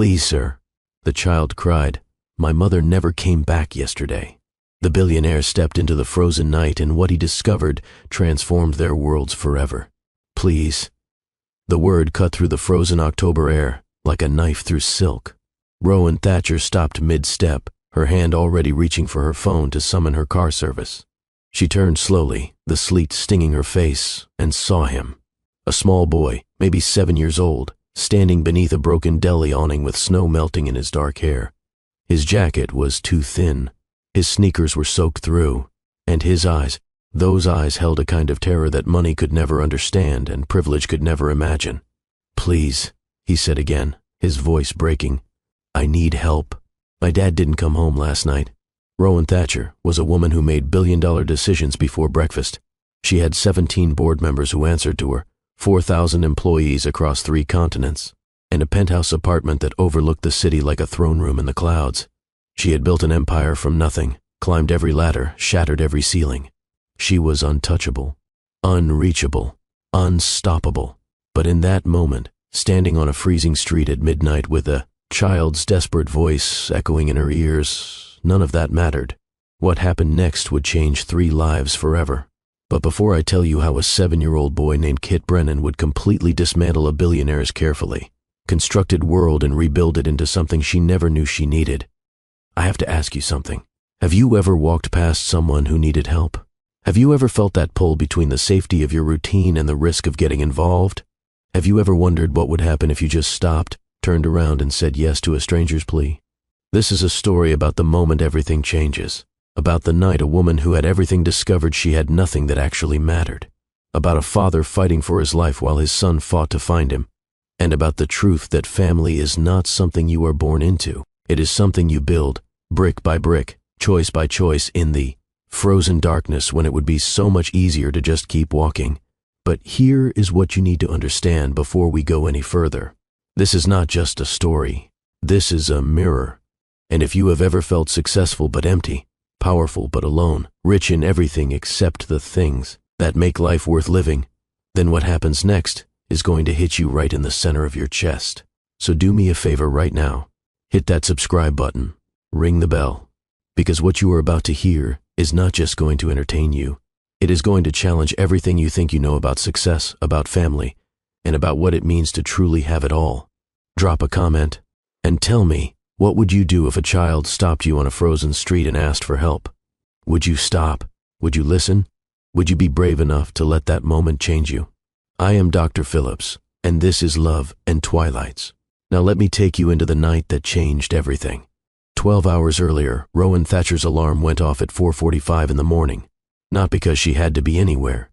"Please, sir," the child cried. "My mother never came back yesterday." The billionaire stepped into the frozen night, and what he discovered transformed their worlds forever. "Please." The word cut through the frozen October air like a knife through silk. Rowan Thatcher stopped mid-step, her hand already reaching for her phone to summon her car service. She turned slowly, the sleet stinging her face, and saw him. A small boy, maybe 7 years old, standing beneath a broken deli awning with snow melting in his dark hair. His jacket was too thin. His sneakers were soaked through, and his eyes, those eyes held a kind of terror that money could never understand and privilege could never imagine. "Please," he said again, his voice breaking. "I need help. My dad didn't come home last night." Rowan Thatcher was a woman who made billion-dollar decisions before breakfast. She had 17 board members who answered to her, 4,000 employees across 3 continents, and a penthouse apartment that overlooked the city like a throne room in the clouds. She had built an empire from nothing, climbed every ladder, shattered every ceiling. She was untouchable, unreachable, unstoppable. But in that moment, standing on a freezing street at midnight with a child's desperate voice echoing in her ears, none of that mattered. What happened next would change 3 lives forever. But before I tell you how a 7-year-old boy named Kit Brennan would completely dismantle a billionaire's carefully constructed world and rebuild it into something she never knew she needed, I have to ask you something. Have you ever walked past someone who needed help? Have you ever felt that pull between the safety of your routine and the risk of getting involved? Have you ever wondered what would happen if you just stopped, turned around, and said yes to a stranger's plea? This is a story about the moment everything changes, about the night a woman who had everything discovered she had nothing that actually mattered, about a father fighting for his life while his son fought to find him, and about the truth that family is not something you are born into. It is something you build, brick by brick, choice by choice, in the frozen darkness when it would be so much easier to just keep walking. But here is what you need to understand before we go any further. This is not just a story. This is a mirror. And if you have ever felt successful but empty, powerful but alone, rich in everything except the things that make life worth living, then what happens next is going to hit you right in the center of your chest. So do me a favor right now. Hit that subscribe button. Ring the bell. Because what you are about to hear is not just going to entertain you. It is going to challenge everything you think you know about success, about family, and about what it means to truly have it all. Drop a comment and tell me, what would you do if a child stopped you on a frozen street and asked for help? Would you stop? Would you listen? Would you be brave enough to let that moment change you? I am Dr. Phillips, and this is Love and Twilights. Now let me take you into the night that changed everything. 12 hours earlier, Rowan Thatcher's alarm went off at 4:45 in the morning, not because she had to be anywhere,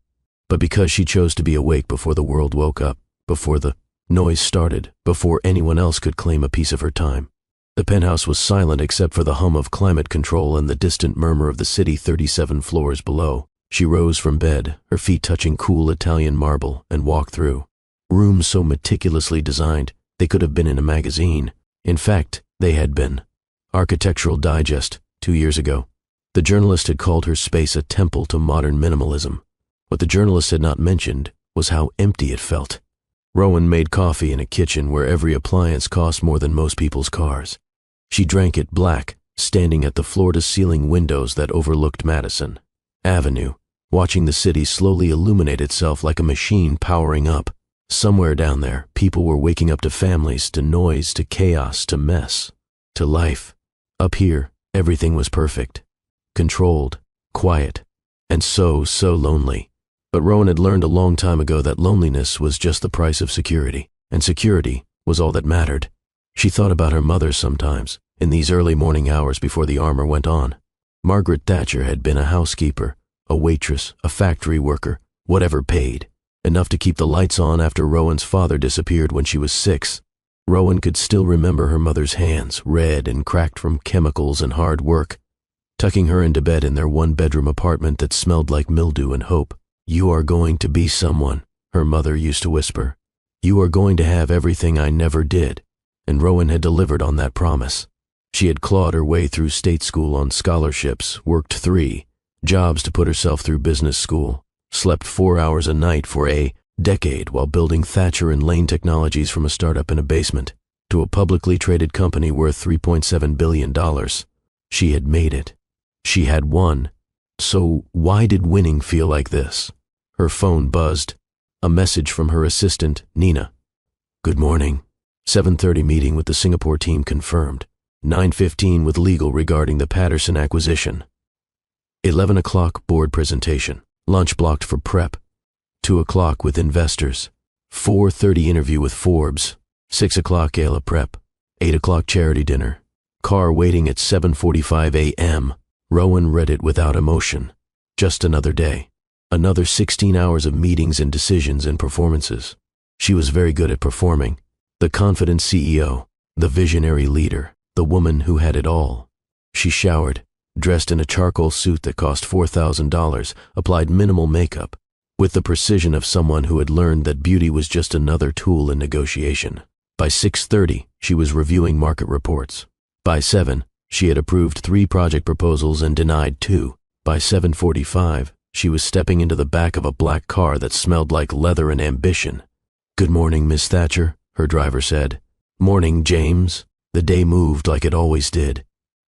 but because she chose to be awake before the world woke up, before the noise started, before anyone else could claim a piece of her time. The penthouse was silent except for the hum of climate control and the distant murmur of the city 37 floors below. She rose from bed, her feet touching cool Italian marble, and walked through rooms so meticulously designed they could have been in a magazine. In fact, they had been. Architectural Digest, 2 years ago. The journalist had called her space a temple to modern minimalism. What the journalist had not mentioned was how empty it felt. Rowan made coffee in a kitchen where every appliance cost more than most people's cars. She drank it black, standing at the floor-to-ceiling windows that overlooked Madison Avenue, watching the city slowly illuminate itself like a machine powering up. Somewhere down there, people were waking up to families, to noise, to chaos, to mess, to life. Up here, everything was perfect, controlled, quiet, and so lonely. But Rowan had learned a long time ago that loneliness was just the price of security, and security was all that mattered. She thought about her mother sometimes, in these early morning hours before the armor went on. Margaret Thatcher had been a housekeeper, a waitress, a factory worker, whatever paid. Enough to keep the lights on after Rowan's father disappeared when she was 6. Rowan could still remember her mother's hands, red and cracked from chemicals and hard work, tucking her into bed in their 1-bedroom apartment that smelled like mildew and hope. "You are going to be someone," her mother used to whisper. "You are going to have everything I never did." And Rowan had delivered on that promise. She had clawed her way through state school on scholarships, worked 3 jobs to put herself through business school, slept 4 hours a night for a decade while building Thatcher and Lane Technologies from a startup in a basement. to a publicly traded company worth $3.7 billion. She had made it. She had won. So why did winning feel like this? Her phone buzzed. A message from her assistant, Nina. Good morning. 7:30 meeting with the Singapore team confirmed. 9:15 with legal regarding the Patterson acquisition. 11 o'clock board presentation. Lunch blocked for prep. 2 o'clock with investors. 4:30 interview with Forbes. 6 o'clock gala prep. 8 o'clock charity dinner. Car waiting at 7:45 a.m. Rowan read it without emotion. Just another day. Another 16 hours of meetings and decisions and performances. She was very good at performing. The confident CEO, the visionary leader, the woman who had it all. She showered, dressed in a charcoal suit that cost $4,000, applied minimal makeup, with the precision of someone who had learned that beauty was just another tool in negotiation. By 6:30, she was reviewing market reports. By 7, she had approved 3 project proposals and denied 2. By 7:45, she was stepping into the back of a black car that smelled like leather and ambition. Good morning, Miss Thatcher, her driver said. Morning, James. The day moved like it always did.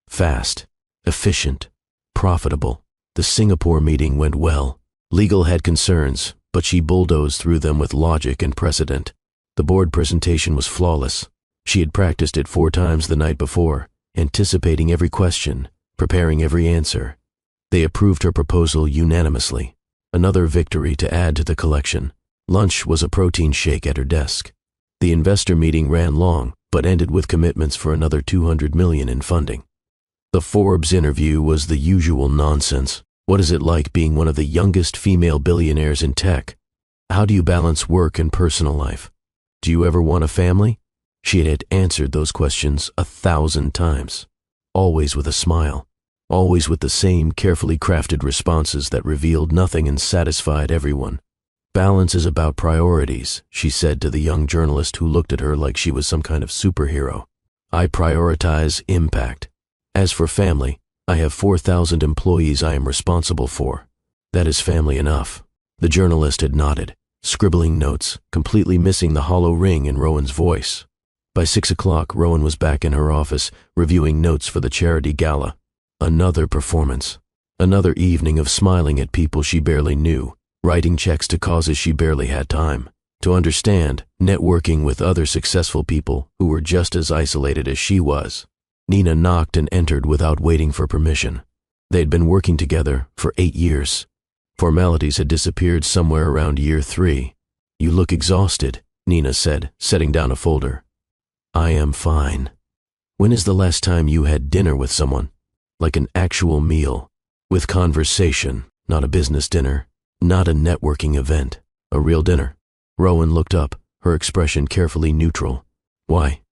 Fast, efficient, profitable. The Singapore meeting went well. Legal had concerns, but she bulldozed through them with logic and precedent. The board presentation was flawless. She had practiced it 4 times the night before, anticipating every question, preparing every answer. They approved her proposal unanimously. Another victory to add to the collection. Lunch was a protein shake at her desk. The investor meeting ran long, but ended with commitments for another $200 million in funding. The Forbes interview was the usual nonsense. What is it like being one of the youngest female billionaires in tech? How do you balance work and personal life? Do you ever want a family? She had answered those questions 1,000 times, always with a smile, always with the same carefully crafted responses that revealed nothing and satisfied everyone. Balance is about priorities, she said to the young journalist who looked at her like she was some kind of superhero. I prioritize impact. As for family, I have 4,000 employees I am responsible for. That is family enough. The journalist had nodded, scribbling notes, completely missing the hollow ring in Rowan's voice. By 6 o'clock, Rowan was back in her office, reviewing notes for the charity gala. Another performance. Another evening of smiling at people she barely knew, writing checks to causes she barely had time to understand, networking with other successful people who were just as isolated as she was. Nina knocked and entered without waiting for permission. They had been working together for 8 years. Formalities had disappeared somewhere around year 3. You look exhausted, Nina said, setting down a folder. I am fine. When is the last time you had dinner with someone? Like an actual meal, with conversation, not a business dinner, not a networking event, a real dinner. Rowan looked up, her expression carefully neutral. Why?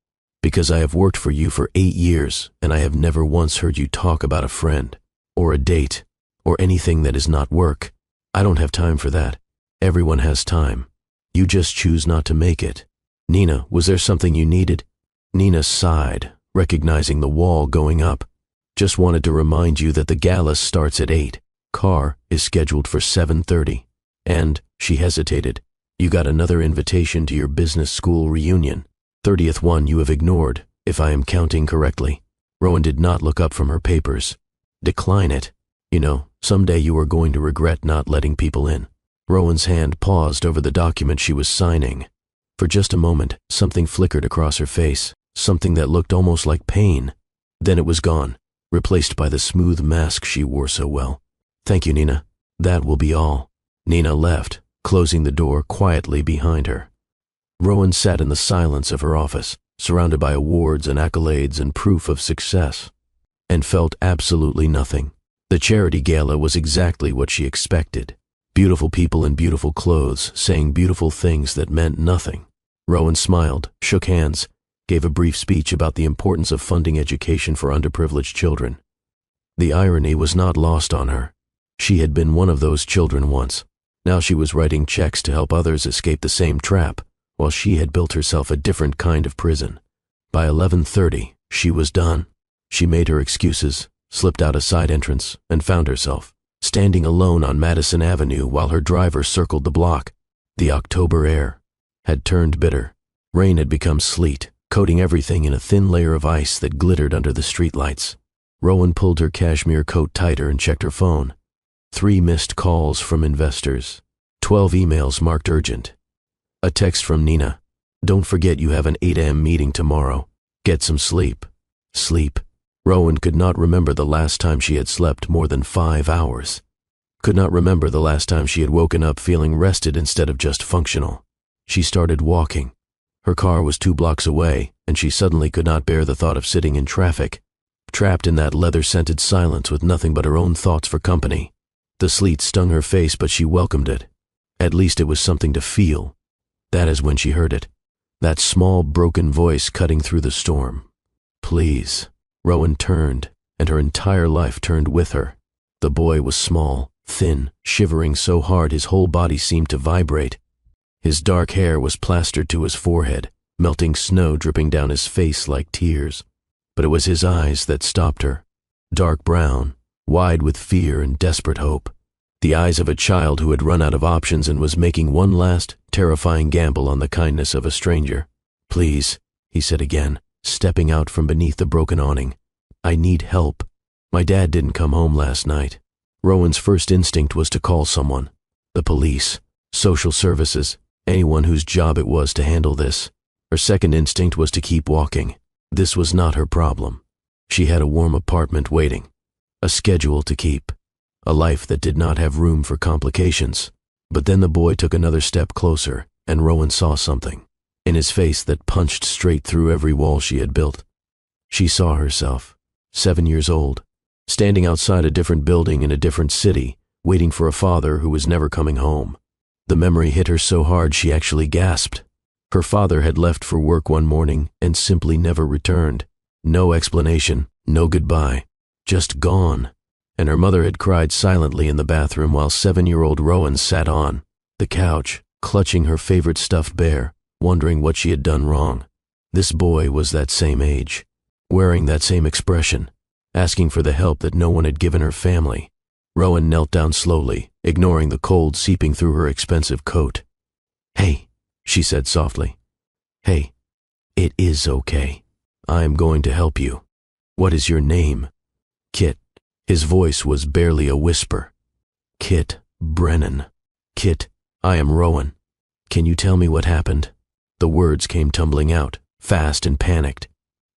Because I have worked for you for 8 years, and I have never once heard you talk about a friend, or a date, or anything that is not work. I don't have time for that. Everyone has time. You just choose not to make it. Nina, was there something you needed? Nina sighed, recognizing the wall going up. Just wanted to remind you that the gala starts at 8. Car is scheduled for 7:30. And, she hesitated, you got another invitation to your business school reunion. 30th one you have ignored, if I am counting correctly. Rowan did not look up from her papers. Decline it. You know, someday you are going to regret not letting people in. Rowan's hand paused over the document she was signing. For just a moment, something flickered across her face, something that looked almost like pain. Then it was gone, replaced by the smooth mask she wore so well. Thank you, Nina. That will be all. Nina left, closing the door quietly behind her. Rowan sat in the silence of her office, surrounded by awards and accolades and proof of success, and felt absolutely nothing. The charity gala was exactly what she expected. Beautiful people in beautiful clothes saying beautiful things that meant nothing. Rowan smiled, shook hands, gave a brief speech about the importance of funding education for underprivileged children. The irony was not lost on her. She had been one of those children once. Now she was writing checks to help others escape the same trap, while she had built herself a different kind of prison. By 11:30, she was done. She made her excuses, slipped out a side entrance, and found herself standing alone on Madison Avenue while her driver circled the block. The October air had turned bitter. Rain had become sleet, coating everything in a thin layer of ice that glittered under the streetlights. Rowan pulled her cashmere coat tighter and checked her phone. 3 missed calls from investors. 12 emails marked urgent. A text from Nina. Don't forget you have an 8 a.m. meeting tomorrow. Get some sleep. Sleep. Rowan could not remember the last time she had slept more than 5 hours. Could not remember the last time she had woken up feeling rested instead of just functional. She started walking. Her car was 2 blocks away, and she suddenly could not bear the thought of sitting in traffic, trapped in that leather-scented silence with nothing but her own thoughts for company. The sleet stung her face, but she welcomed it. At least it was something to feel. That is when she heard it. That small, broken voice cutting through the storm. Please. Rowan turned, and her entire life turned with her. The boy was small, thin, shivering so hard his whole body seemed to vibrate. His dark hair was plastered to his forehead, melting snow dripping down his face like tears. But it was his eyes that stopped her. Dark brown, wide with fear and desperate hope. The eyes of a child who had run out of options and was making one last, terrifying gamble on the kindness of a stranger. Please, he said again, stepping out from beneath the broken awning. I need help. My dad didn't come home last night. Rowan's first instinct was to call someone. The police, social services, anyone whose job it was to handle this. Her second instinct was to keep walking. This was not her problem. She had a warm apartment waiting, a schedule to keep, a life that did not have room for complications. But then the boy took another step closer, and Rowan saw something in his face that punched straight through every wall she had built. She saw herself, 7 years old, standing outside a different building in a different city, waiting for a father who was never coming home. The memory hit her so hard she actually gasped. Her father had left for work one morning and simply never returned. No explanation, no goodbye, just gone. And her mother had cried silently in the bathroom while 7-year-old Rowan sat on the couch, clutching her favorite stuffed bear, wondering what she had done wrong. This boy was that same age, wearing that same expression, asking for the help that no one had given her family. Rowan knelt down slowly, ignoring the cold seeping through her expensive coat. Hey, she said softly. Hey, it is okay. I am going to help you. What is your name? Kit. His voice was barely a whisper. Kit Brennan. Kit, I am Rowan. Can you tell me what happened? The words came tumbling out, fast and panicked.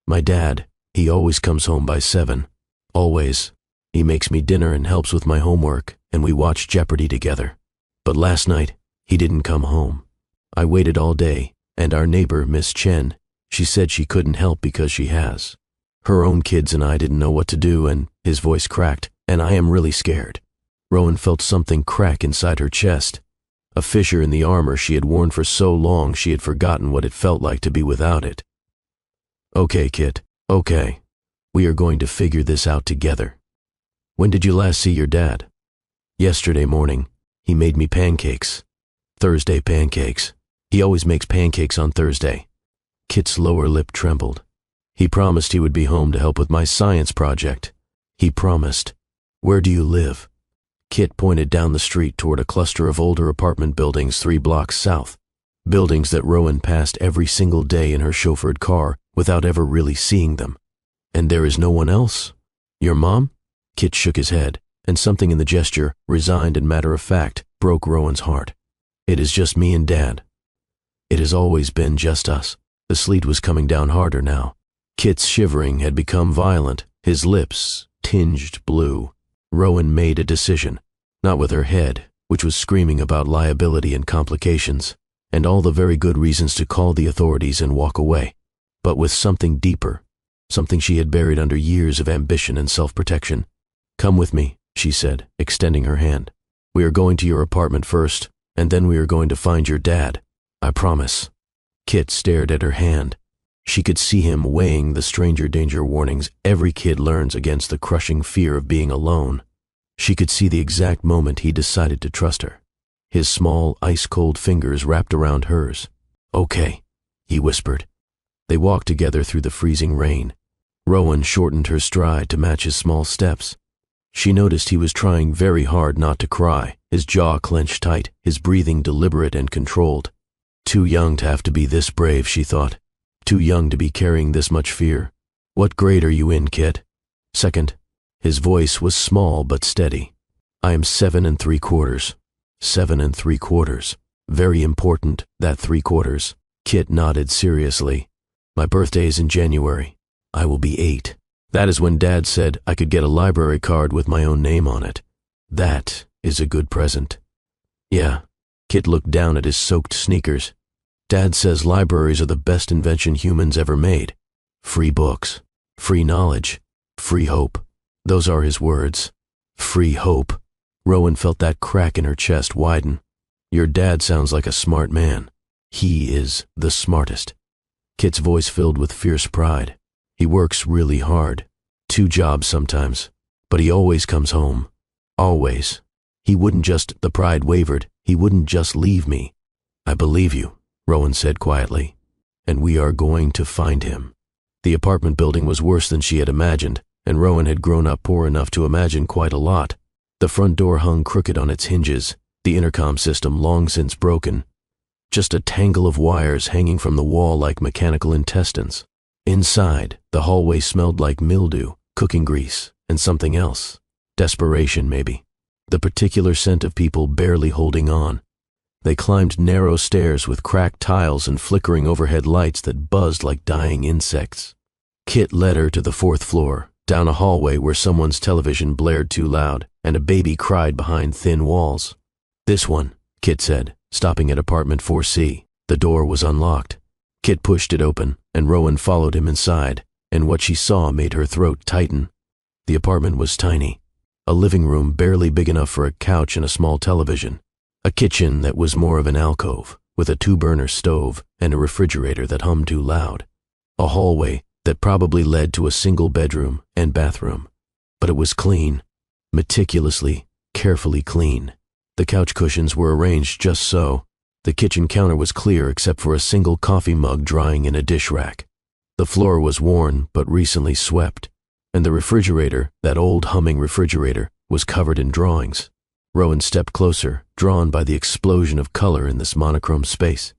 My dad, he always comes home by 7. Always. He makes me dinner and helps with my homework, and we watch Jeopardy together. But last night, he didn't come home. I waited all day, and our neighbor, Miss Chen, she said she couldn't help because she has. Her own kids and I didn't know what to do, and his voice cracked, and I am really scared. Rowan felt something crack inside her chest. A fissure in the armor she had worn for so long she had forgotten what it felt like to be without it. Okay, Kit, okay. We are going to figure this out together. When did you last see your dad? Yesterday morning. He made me pancakes. Thursday pancakes. He always makes pancakes on Thursday. Kit's lower lip trembled. He promised he would be home to help with my science project. He promised. Where do you live? Kit pointed down the street toward a cluster of older apartment buildings 3 blocks south. Buildings that Rowan passed every single day in her chauffeured car without ever really seeing them. And there is no one else? Your mom? Kit shook his head, and something in the gesture, resigned and matter-of-fact, broke Rowan's heart. It is just me and Dad. It has always been just us. The sleet was coming down harder now. Kit's shivering had become violent, his lips tinged blue. Rowan made a decision, not with her head, which was screaming about liability and complications, and all the very good reasons to call the authorities and walk away, but with something deeper, something she had buried under years of ambition and self-protection. Come with me, she said, extending her hand. We are going to your apartment first, and then we are going to find your dad. I promise. Kit stared at her hand. She could see him weighing the stranger danger warnings every kid learns against the crushing fear of being alone. She could see the exact moment he decided to trust her. His small, ice-cold fingers wrapped around hers. Okay, he whispered. They walked together through the freezing rain. Rowan shortened her stride to match his small steps. She noticed he was trying very hard not to cry, his jaw clenched tight, his breathing deliberate and controlled. Too young to have to be this brave, she thought. Too young to be carrying this much fear. What grade are you in, Kit? Second. His voice was small but steady. I am 7 3/4. 7 3/4. Very important, that 3/4. Kit nodded seriously. My birthday is in January. I will be 8. That is when Dad said I could get a library card with my own name on it. That is a good present. Yeah. Kit looked down at his soaked sneakers. Dad says libraries are the best invention humans ever made. Free books, free knowledge, free hope. Those are his words. Free hope. Rowan felt that crack in her chest widen. Your dad sounds like a smart man. He is the smartest. Kit's voice filled with fierce pride. He works really hard. 2 jobs sometimes. But he always comes home. Always. He wouldn't just, the pride wavered, he wouldn't just leave me. I believe you, Rowan said quietly. And we are going to find him. The apartment building was worse than she had imagined, and Rowan had grown up poor enough to imagine quite a lot. The front door hung crooked on its hinges, the intercom system long since broken. Just a tangle of wires hanging from the wall like mechanical intestines. Inside, the hallway smelled like mildew, cooking grease, and something else. Desperation, maybe. The particular scent of people barely holding on. They climbed narrow stairs with cracked tiles and flickering overhead lights that buzzed like dying insects. Kit led her to the 4th floor, down a hallway where someone's television blared too loud and a baby cried behind thin walls. This one, Kit said, stopping at apartment 4C. The door was unlocked. Kit pushed it open, and Rowan followed him inside, and what she saw made her throat tighten. The apartment was tiny. A living room barely big enough for a couch and a small television. A kitchen that was more of an alcove, with a 2-burner stove and a refrigerator that hummed too loud. A hallway that probably led to a single bedroom and bathroom. But it was clean. Meticulously, carefully clean. The couch cushions were arranged just so. The kitchen counter was clear except for a single coffee mug drying in a dish rack. The floor was worn but recently swept, and the refrigerator, that old humming refrigerator, was covered in drawings. Rowan stepped closer, drawn by the explosion of color in this monochrome space.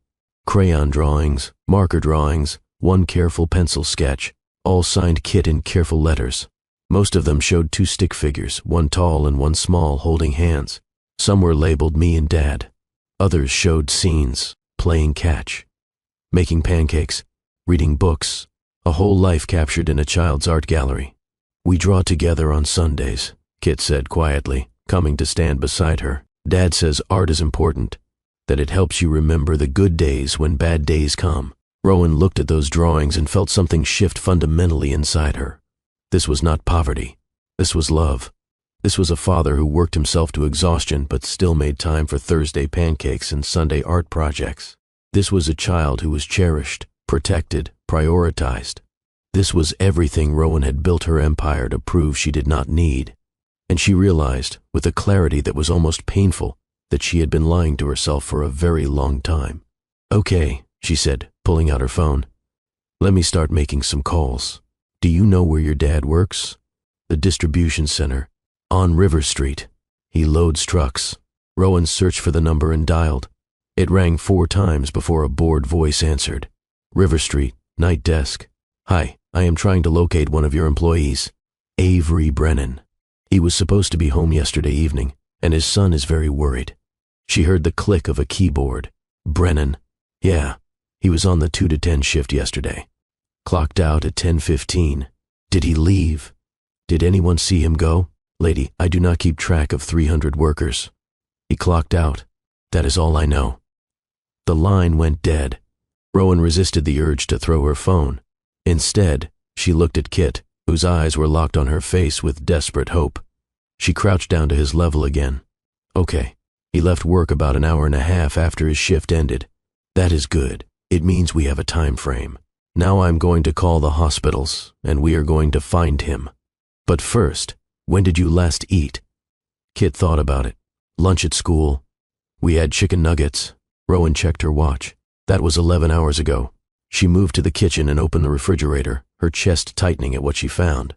Crayon drawings, marker drawings, one careful pencil sketch, all signed Kit in careful letters. Most of them showed 2 stick figures, one tall and one small, holding hands. Some were labeled me and Dad. Others showed scenes, playing catch, making pancakes, reading books, a whole life captured in a child's art gallery. We draw together on Sundays, Kit said quietly, coming to stand beside her. Dad says art is important, that it helps you remember the good days when bad days come. Rowan looked at those drawings and felt something shift fundamentally inside her. This was not poverty. This was love. This was a father who worked himself to exhaustion but still made time for Thursday pancakes and Sunday art projects. This was a child who was cherished, protected, prioritized. This was everything Rowan had built her empire to prove she did not need. And she realized, with a clarity that was almost painful, that she had been lying to herself for a very long time. Okay, she said, pulling out her phone. Let me start making some calls. Do you know where your dad works? The distribution center. On River Street. He loads trucks. Rowan searched for the number and dialed. It rang 4 times before a bored voice answered. River Street, night desk. Hi, I am trying to locate one of your employees. Avery Brennan. He was supposed to be home yesterday evening, and his son is very worried. She heard the click of a keyboard. Brennan. Yeah, he was on the 2 to 10 shift yesterday. Clocked out at 10:15. Did he leave? Did anyone see him go? Lady, I do not keep track of 300 workers. He clocked out. That is all I know. The line went dead. Rowan resisted the urge to throw her phone. Instead, she looked at Kit, whose eyes were locked on her face with desperate hope. She crouched down to his level again. Okay, he left work about an hour and a half after his shift ended. That is good. It means we have a time frame. Now I'm going to call the hospitals, and we are going to find him. But first, when did you last eat? Kit thought about it. Lunch at school. We had chicken nuggets. Rowan checked her watch. That was 11 hours ago. She moved to the kitchen and opened the refrigerator, her chest tightening at what she found.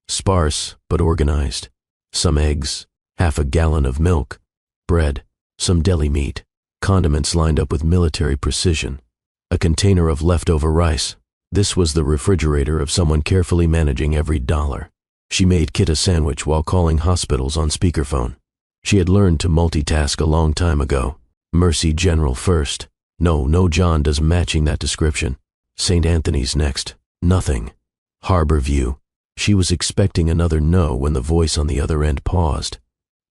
Sparse, but organized. Some eggs, half a gallon of milk, bread, some deli meat, condiments lined up with military precision, a container of leftover rice, This was the refrigerator of someone carefully managing every dollar. She made Kit a sandwich while calling hospitals on speakerphone. She had learned to multitask a long time ago. Mercy General first. No John does matching that description. St. Anthony's next. Nothing. Harbor View. She was expecting another no when the voice on the other end paused.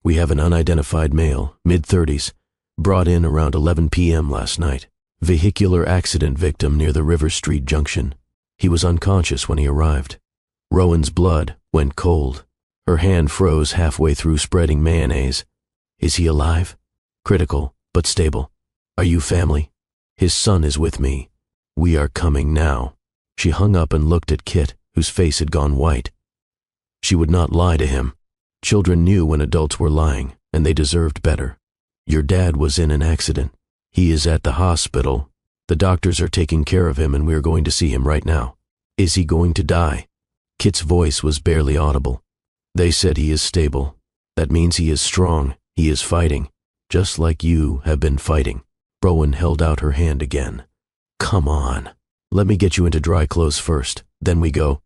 We have an unidentified male, mid-30s, brought in around 11 p.m. last night. Vehicular accident victim near the River Street Junction. He was unconscious when he arrived. Rowan's blood went cold. Her hand froze halfway through spreading mayonnaise. Is he alive? Critical, but stable. Are you family? His son is with me. We are coming now. She hung up and looked at Kit, whose face had gone white. She would not lie to him. Children knew when adults were lying, and they deserved better. Your dad was in an accident. He is at the hospital. The doctors are taking care of him and we are going to see him right now. Is he going to die? Kit's voice was barely audible. They said he is stable. That means he is strong. He is fighting, just like you have been fighting. Rowan held out her hand again. Come on. Let me get you into dry clothes first, then we go.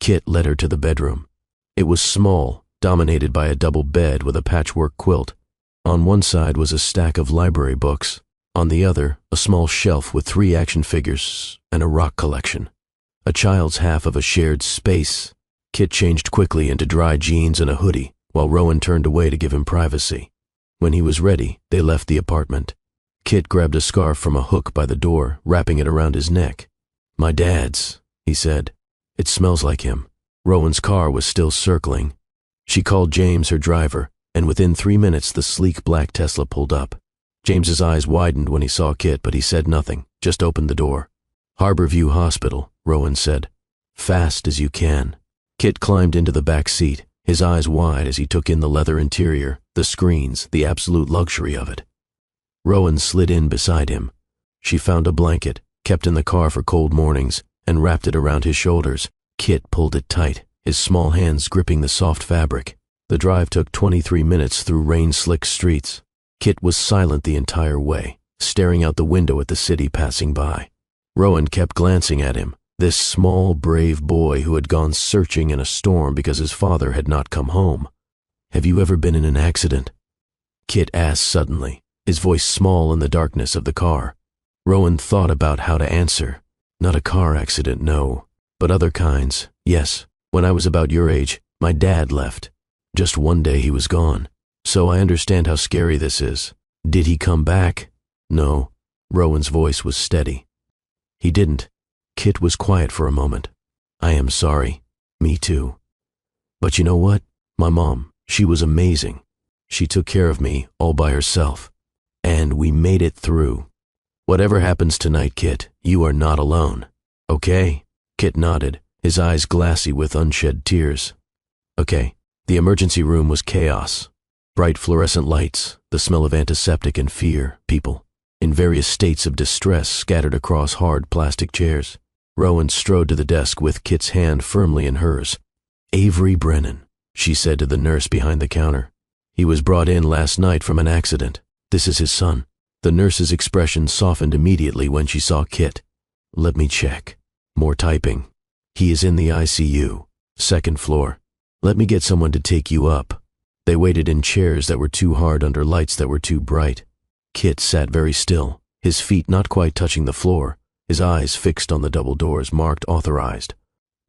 Kit led her to the bedroom. It was small, dominated by a double bed with a patchwork quilt. On one side was a stack of library books. On the other, a small shelf with 3 action figures and a rock collection. A child's half of a shared space. Kit changed quickly into dry jeans and a hoodie, while Rowan turned away to give him privacy. When he was ready, they left the apartment. Kit grabbed a scarf from a hook by the door, wrapping it around his neck. My dad's, he said. It smells like him. Rowan's car was still circling. She called James, her driver, and within 3 minutes the sleek black Tesla pulled up. James's eyes widened when he saw Kit, but he said nothing, just opened the door. Harborview Hospital, Rowan said. Fast as you can. Kit climbed into the back seat, his eyes wide as he took in the leather interior, the screens, the absolute luxury of it. Rowan slid in beside him. She found a blanket, kept in the car for cold mornings, and wrapped it around his shoulders. Kit pulled it tight, his small hands gripping the soft fabric. The drive took 23 minutes through rain-slick streets. Kit was silent the entire way, staring out the window at the city passing by. Rowan kept glancing at him, this small, brave boy who had gone searching in a storm because his father had not come home. Have you ever been in an accident? Kit asked suddenly, his voice small in the darkness of the car. Rowan thought about how to answer. Not a car accident, no, but other kinds, yes. When I was about your age, my dad left. Just one day he was gone. So I understand how scary this is. Did he come back? No. Rowan's voice was steady. He didn't. Kit was quiet for a moment. I am sorry. Me too. But you know what? My mom, she was amazing. She took care of me all by herself. And we made it through. Whatever happens tonight, Kit, you are not alone. Okay? Kit nodded, his eyes glassy with unshed tears. Okay. The emergency room was chaos. Bright fluorescent lights, the smell of antiseptic and fear, people, in various states of distress scattered across hard plastic chairs. Rowan strode to the desk with Kit's hand firmly in hers. Avery Brennan, she said to the nurse behind the counter. He was brought in last night from an accident. This is his son. The nurse's expression softened immediately when she saw Kit. Let me check. More typing. He is in the ICU, 2nd floor. Let me get someone to take you up. They waited in chairs that were too hard under lights that were too bright. Kit sat very still, his feet not quite touching the floor, his eyes fixed on the double doors marked authorized.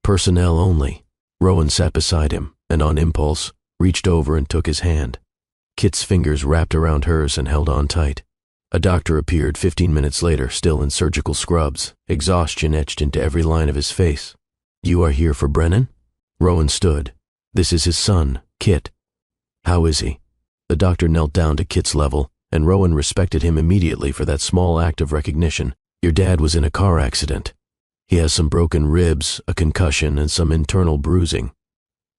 Personnel only. Rowan sat beside him, and on impulse, reached over and took his hand. Kit's fingers wrapped around hers and held on tight. A doctor appeared 15 minutes later, still in surgical scrubs, exhaustion etched into every line of his face. You are here for Brennan? Rowan stood. This is his son, Kit. How is he? The doctor knelt down to Kit's level, and Rowan respected him immediately for that small act of recognition. Your dad was in a car accident. He has some broken ribs, a concussion, and some internal bruising.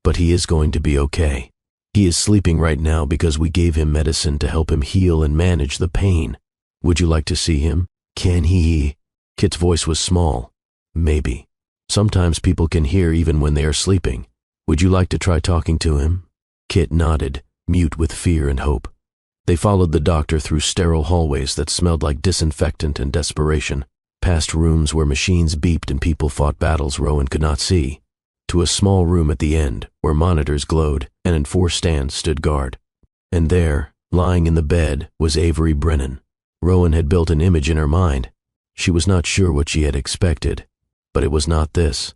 But he is going to be okay. He is sleeping right now because we gave him medicine to help him heal and manage the pain. Would you like to see him? Can he? Kit's voice was small. Maybe. Sometimes people can hear even when they are sleeping. Would you like to try talking to him? Kit nodded, mute with fear and hope. They followed the doctor through sterile hallways that smelled like disinfectant and desperation. past rooms where machines beeped and people fought battles Rowan could not see, to a small room at the end where monitors glowed and enforced stands stood guard. And there, lying in the bed, was Avery Brennan. Rowan had built an image in her mind. She was not sure what she had expected, but it was not this.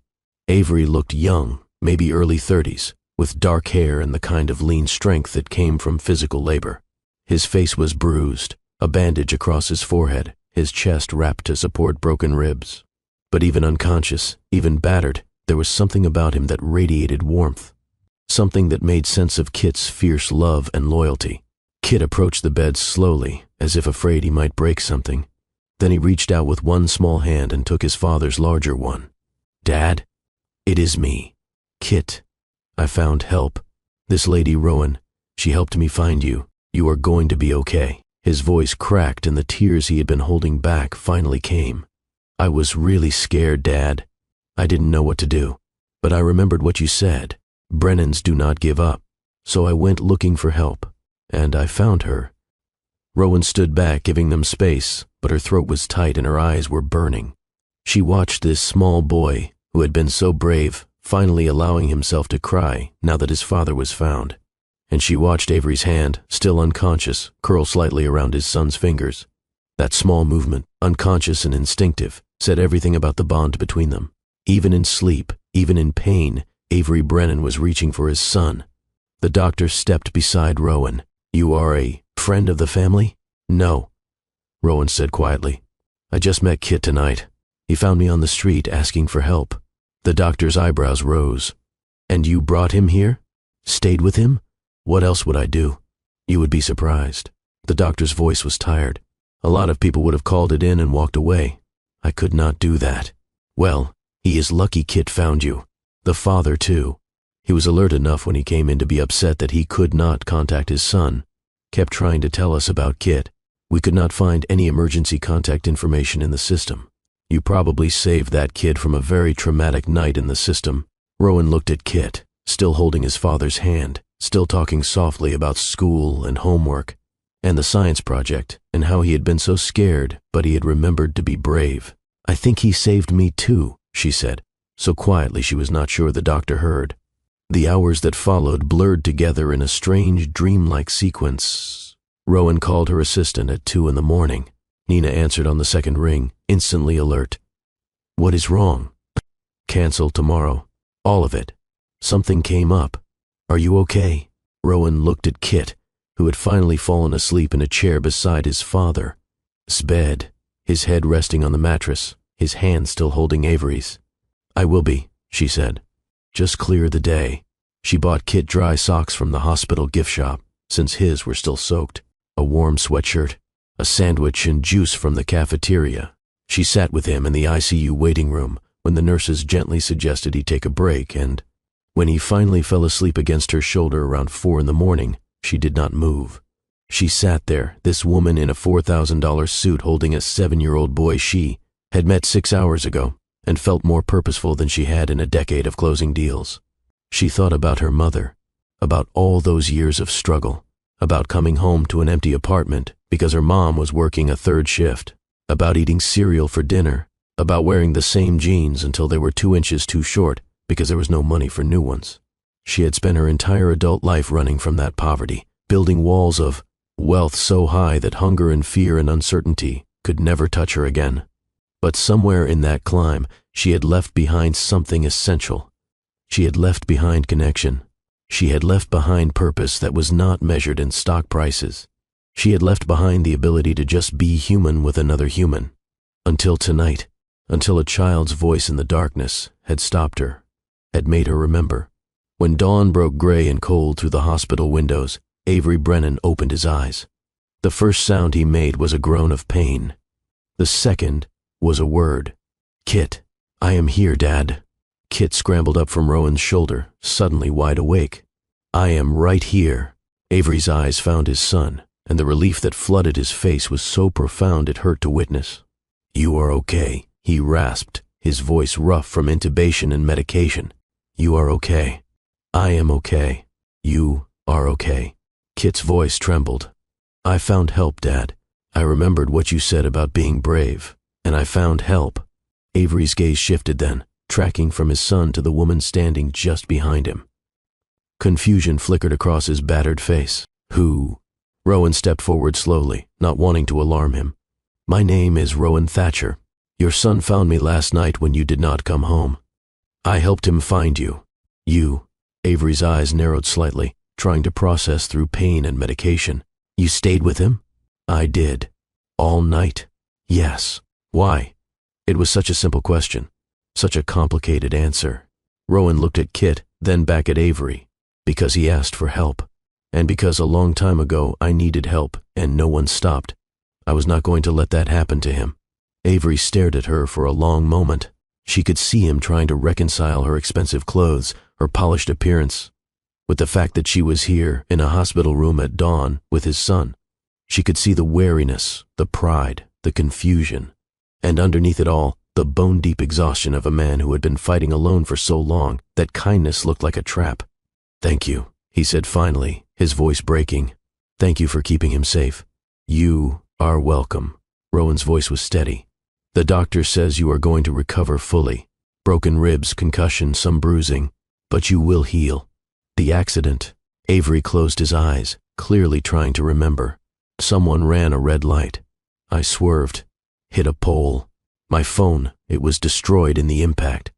Avery looked young, maybe early 30s, with dark hair and the kind of lean strength that came from physical labor. His face was bruised, a bandage across his forehead, his chest wrapped to support broken ribs. But even unconscious, even battered, there was something about him that radiated warmth. Something that made sense of Kit's fierce love and loyalty. Kit approached the bed slowly, as if afraid he might break something. Then he reached out with one small hand and took his father's larger one. "Dad? It is me. Kit. I found help. This lady Rowan, she helped me find you. You are going to be okay." His voice cracked and the tears he had been holding back finally came. "I was really scared, Dad. I didn't know what to do. But I remembered what you said. Brennans do not give up. So I went looking for help. And I found her." Rowan stood back, giving them space, but her throat was tight and her eyes were burning. She watched this small boy, who had been so brave, finally allowing himself to cry now that his father was found. And she watched Avery's hand, still unconscious, curl slightly around his son's fingers. That small movement, unconscious and instinctive, said everything about the bond between them. Even in sleep, even in pain, Avery Brennan was reaching for his son. The doctor stepped beside Rowan. "You are a friend of the family?" "No," Rowan said quietly. "I just met Kit tonight. He found me on the street asking for help." The doctor's eyebrows rose. "And you brought him here? Stayed with him? What else would I do? You would be surprised." The doctor's voice was tired. "A lot of people would have called it in and walked away. I could not do that. Well, he is lucky Kit found you. The father, too. He was alert enough when he came in to be upset that he could not contact his son. Kept trying to tell us about Kit. We could not find any emergency contact information in the system. You probably saved that kid from a very traumatic night in the system." Rowan looked at Kit, still holding his father's hand, still talking softly about school and homework, and the science project, and how he had been so scared, but he had remembered to be brave. "I think he saved me too," she said, so quietly she was not sure the doctor heard. The hours that followed blurred together in a strange, dreamlike sequence. Rowan called her assistant at 2 in the morning. Nina answered on the second ring, instantly alert. "What is wrong?" "Cancel tomorrow. All of it. Something came up. Are you okay?" Rowan looked at Kit, who had finally fallen asleep in a chair beside his father's bed, his head resting on the mattress, his hand still holding Avery's. "I will be," she said. "Just clear the day." She bought Kit dry socks from the hospital gift shop, since his were still soaked, a warm sweatshirt, a sandwich and juice from the cafeteria. She sat with him in the ICU waiting room when the nurses gently suggested he take a break, and when he finally fell asleep against her shoulder around 4 in the morning, she did not move. She sat there, this woman in a $4,000 suit holding a 7-year-old boy she had met 6 hours ago, and felt more purposeful than she had in a decade of closing deals. She thought about her mother, about all those years of struggle, about coming home to an empty apartment because her mom was working a third shift, about eating cereal for dinner, about wearing the same jeans until they were 2 inches too short because there was no money for new ones. She had spent her entire adult life running from that poverty, building walls of wealth so high that hunger and fear and uncertainty could never touch her again. But somewhere in that climb, she had left behind something essential. She had left behind connection. She had left behind purpose that was not measured in stock prices. She had left behind the ability to just be human with another human. Until tonight, until a child's voice in the darkness had stopped her, had made her remember. When dawn broke gray and cold through the hospital windows, Avery Brennan opened his eyes. The first sound he made was a groan of pain. The second was a word. "Kit, I am here, Dad." Kit scrambled up from Rowan's shoulder, suddenly wide awake. "I am right here." Avery's eyes found his son, and the relief that flooded his face was so profound it hurt to witness. "You are okay," he rasped, his voice rough from intubation and medication. "You are okay. I am okay. You are okay." Kit's voice trembled. "I found help, Dad. I remembered what you said about being brave. And I found help. Avery's gaze shifted then, tracking from his son to the woman standing just behind him. Confusion flickered across his battered face. Who? Rowan stepped forward slowly, not wanting to alarm him. My name is Rowan Thatcher. Your son found me last night when you did not come home. I helped him find you. You. Avery's eyes narrowed slightly, trying to process through pain and medication. You stayed with him? I did. All night? Yes. Why? It was such a simple question, such a complicated answer. Rowan looked at Kit, then back at Avery. Because he asked for help. And because a long time ago I needed help and no one stopped. I was not going to let that happen to him. Avery stared at her for a long moment. She could see him trying to reconcile her expensive clothes, her polished appearance, with the fact that she was here in a hospital room at dawn with his son. She could see the wariness, the pride, the confusion, and underneath it all, the bone-deep exhaustion of a man who had been fighting alone for so long that kindness looked like a trap. Thank you, he said finally, his voice breaking. Thank you for keeping him safe. You are welcome. Rowan's voice was steady. The doctor says you are going to recover fully. Broken ribs, concussion, some bruising, but you will heal. The accident. Avery closed his eyes, clearly trying to remember. Someone ran a red light. I swerved, hit a pole. My phone, it was destroyed in the impact.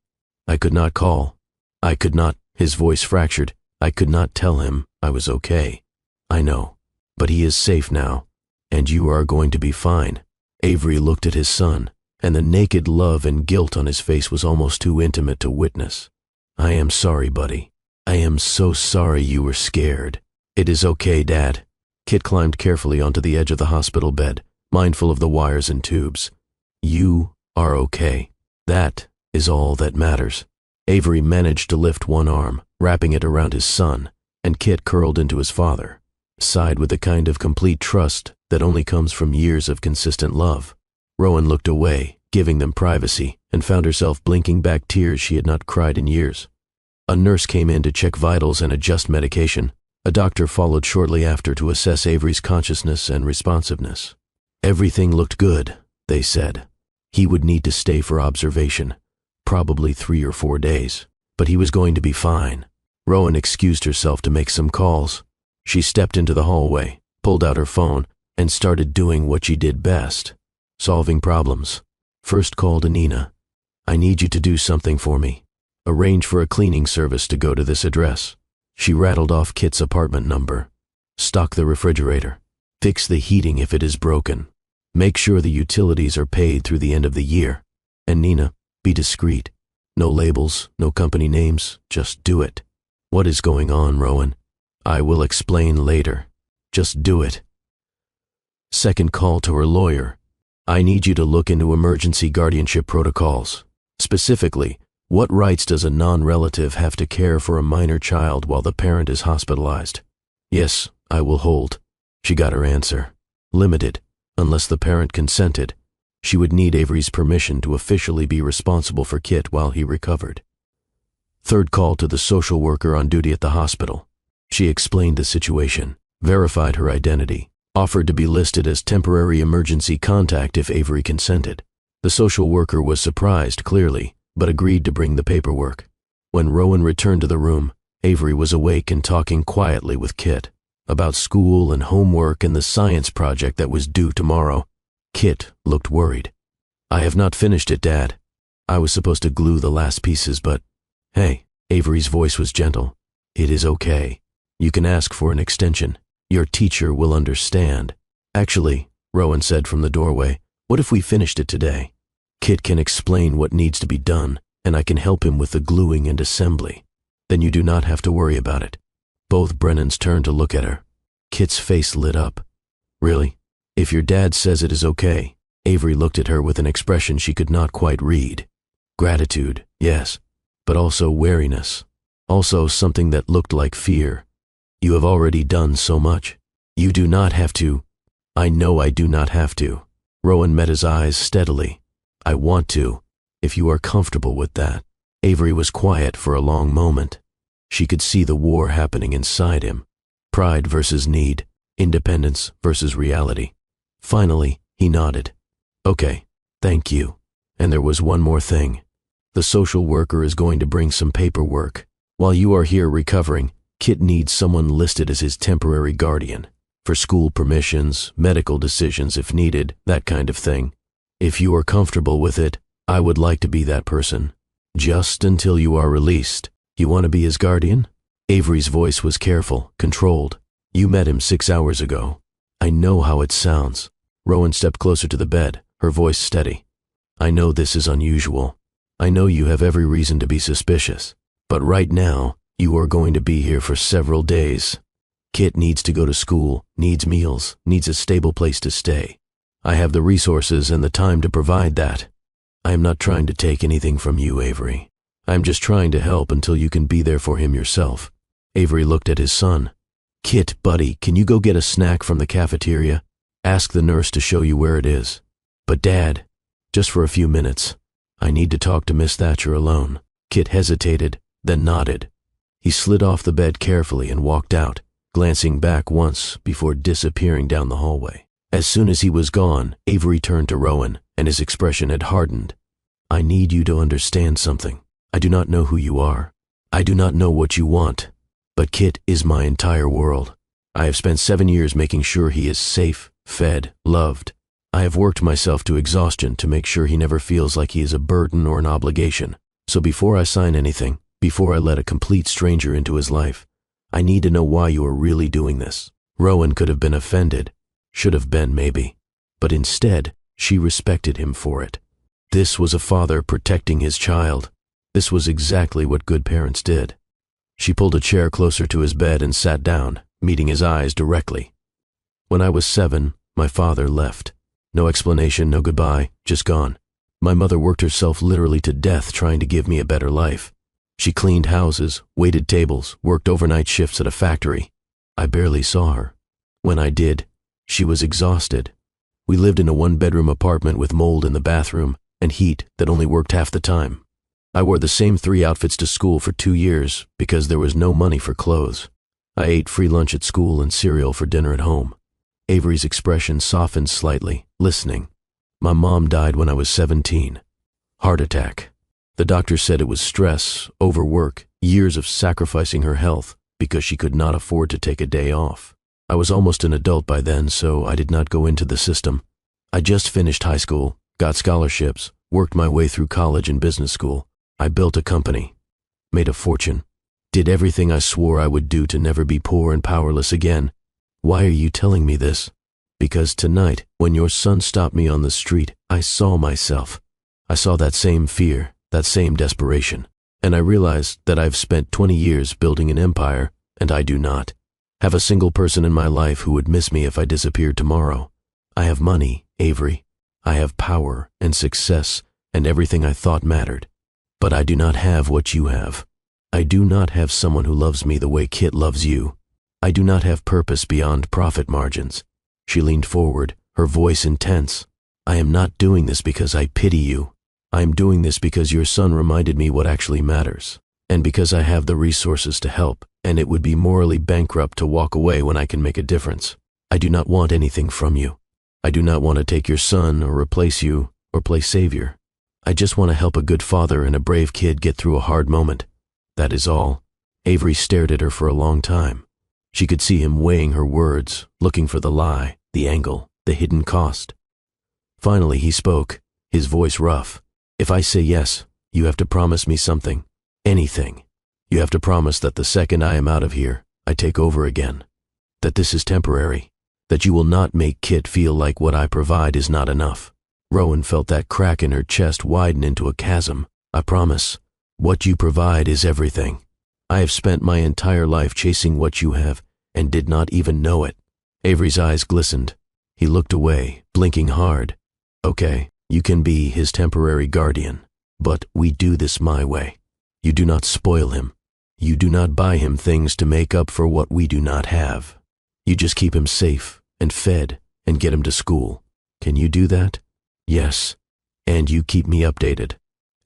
I could not call. I could not, his voice fractured. I could not tell him I was okay. I know, but he is safe now, and you are going to be fine. Avery looked at his son, and the naked love and guilt on his face was almost too intimate to witness. I am sorry, buddy. I am so sorry you were scared. It is okay, Dad. Kit climbed carefully onto the edge of the hospital bed, mindful of the wires and tubes. You are okay. That is all that matters. Avery managed to lift one arm, wrapping it around his son, and Kit curled into his father, sighed with the kind of complete trust that only comes from years of consistent love. Rowan looked away, giving them privacy, and found herself blinking back tears she had not cried in years. A nurse came in to check vitals and adjust medication. A doctor followed shortly after to assess Avery's consciousness and responsiveness. Everything looked good, they said. He would need to stay for observation, probably 3 or 4 days, but he was going to be fine. Rowan excused herself to make some calls. She stepped into the hallway, pulled out her phone, and started doing what she did best, solving problems. First called Nina. I need you to do something for me. Arrange for a cleaning service to go to this address. She rattled off Kit's apartment number. Stock the refrigerator. Fix the heating if it is broken. Make sure the utilities are paid through the end of the year. And Nina, be discreet. No labels, no company names, just do it. What is going on, Rowan? I will explain later. Just do it. Second call to her lawyer. I need you to look into emergency guardianship protocols. Specifically, what rights does a non-relative have to care for a minor child while the parent is hospitalized? Yes, I will hold. She got her answer. Limited, unless the parent consented. She would need Avery's permission to officially be responsible for Kit while he recovered. Third call to the social worker on duty at the hospital. She explained the situation, verified her identity, offered to be listed as temporary emergency contact if Avery consented. The social worker was surprised, clearly, but agreed to bring the paperwork. When Rowan returned to the room, Avery was awake and talking quietly with Kit about school and homework and the science project that was due tomorrow. Kit looked worried. I have not finished it, Dad. I was supposed to glue the last pieces, but... Hey, Avery's voice was gentle. It is okay. You can ask for an extension. Your teacher will understand. Actually, Rowan said from the doorway, what if we finished it today? Kit can explain what needs to be done, and I can help him with the gluing and assembly. Then you do not have to worry about it. Both Brennans turned to look at her. Kit's face lit up. Really? If your dad says it is okay. Avery looked at her with an expression she could not quite read. Gratitude, yes, but also wariness. Also something that looked like fear. You have already done so much. You do not have to. I know I do not have to. Rowan met his eyes steadily. I want to, if you are comfortable with that. Avery was quiet for a long moment. She could see the war happening inside him. Pride versus need, independence versus reality. Finally, he nodded. Okay, Thank you. And there was one more thing. The social worker is going to bring some paperwork. While you are here recovering, Kit needs someone listed as his temporary guardian. For school permissions, medical decisions if needed, that kind of thing. If you are comfortable with it, I would like to be that person. Just until you are released. You want to be his guardian? Avery's voice was careful, controlled. You met him 6 hours ago. I know how it sounds. Rowan stepped closer to the bed, her voice steady. I know this is unusual. I know you have every reason to be suspicious. But right now, you are going to be here for several days. Kit needs to go to school, needs meals, needs a stable place to stay. I have the resources and the time to provide that. I am not trying to take anything from you, Avery. I am just trying to help until you can be there for him yourself. Avery looked at his son. Kit, buddy, can you go get a snack from the cafeteria? Ask the nurse to show you where it is. But Dad, just for a few minutes. I need to talk to Miss Thatcher alone. Kit hesitated, then nodded. He slid off the bed carefully and walked out, glancing back once before disappearing down the hallway. As soon as he was gone, Avery turned to Rowan, and his expression had hardened. I need you to understand something. I do not know who you are. I do not know what you want. But Kit is my entire world. I have spent 7 years making sure he is safe, fed, loved. I have worked myself to exhaustion to make sure he never feels like he is a burden or an obligation. So before I sign anything, before I let a complete stranger into his life, I need to know why you are really doing this. Rowan could have been offended. Should have been, maybe. But instead, she respected him for it. This was a father protecting his child. This was exactly what good parents did. She pulled a chair closer to his bed and sat down, meeting his eyes directly. When I was 7, my father left. No explanation, no goodbye, just gone. My mother worked herself literally to death trying to give me a better life. She cleaned houses, waited tables, worked overnight shifts at a factory. I barely saw her. When I did, she was exhausted. We lived in a 1-bedroom apartment with mold in the bathroom and heat that only worked half the time. I wore the same 3 outfits to school for 2 years because there was no money for clothes. I ate free lunch at school and cereal for dinner at home. Avery's expression softened slightly, listening. My mom died when I was 17. Heart attack. The doctor said it was stress, overwork, years of sacrificing her health because she could not afford to take a day off. I was almost an adult by then, so I did not go into the system. I just finished high school, got scholarships, worked my way through college and business school. I built a company, made a fortune, did everything I swore I would do to never be poor and powerless again. Why are you telling me this? Because tonight, when your son stopped me on the street, I saw myself. I saw that same fear, that same desperation, and I realized that I've spent 20 years building an empire, and I do not have a single person in my life who would miss me if I disappeared tomorrow. I have money, Avery. I have power and success and everything I thought mattered. But I do not have what you have. I do not have someone who loves me the way Kit loves you. I do not have purpose beyond profit margins. She leaned forward, her voice intense. I am not doing this because I pity you. I am doing this because your son reminded me what actually matters, and because I have the resources to help, and it would be morally bankrupt to walk away when I can make a difference. I do not want anything from you. I do not want to take your son or replace you or play savior. I just want to help a good father and a brave kid get through a hard moment. That is all. Avery stared at her for a long time. She could see him weighing her words, looking for the lie, the angle, the hidden cost. Finally he spoke, his voice rough. If I say yes, you have to promise me something. Anything. You have to promise that the second I am out of here, I take over again. That this is temporary. That you will not make Kit feel like what I provide is not enough. Rowan felt that crack in her chest widen into a chasm. I promise. What you provide is everything. I have spent my entire life chasing what you have and did not even know it. Avery's eyes glistened. He looked away, blinking hard. Okay, you can be his temporary guardian, but we do this my way. You do not spoil him. You do not buy him things to make up for what we do not have. You just keep him safe and fed and get him to school. Can you do that? Yes. And you keep me updated.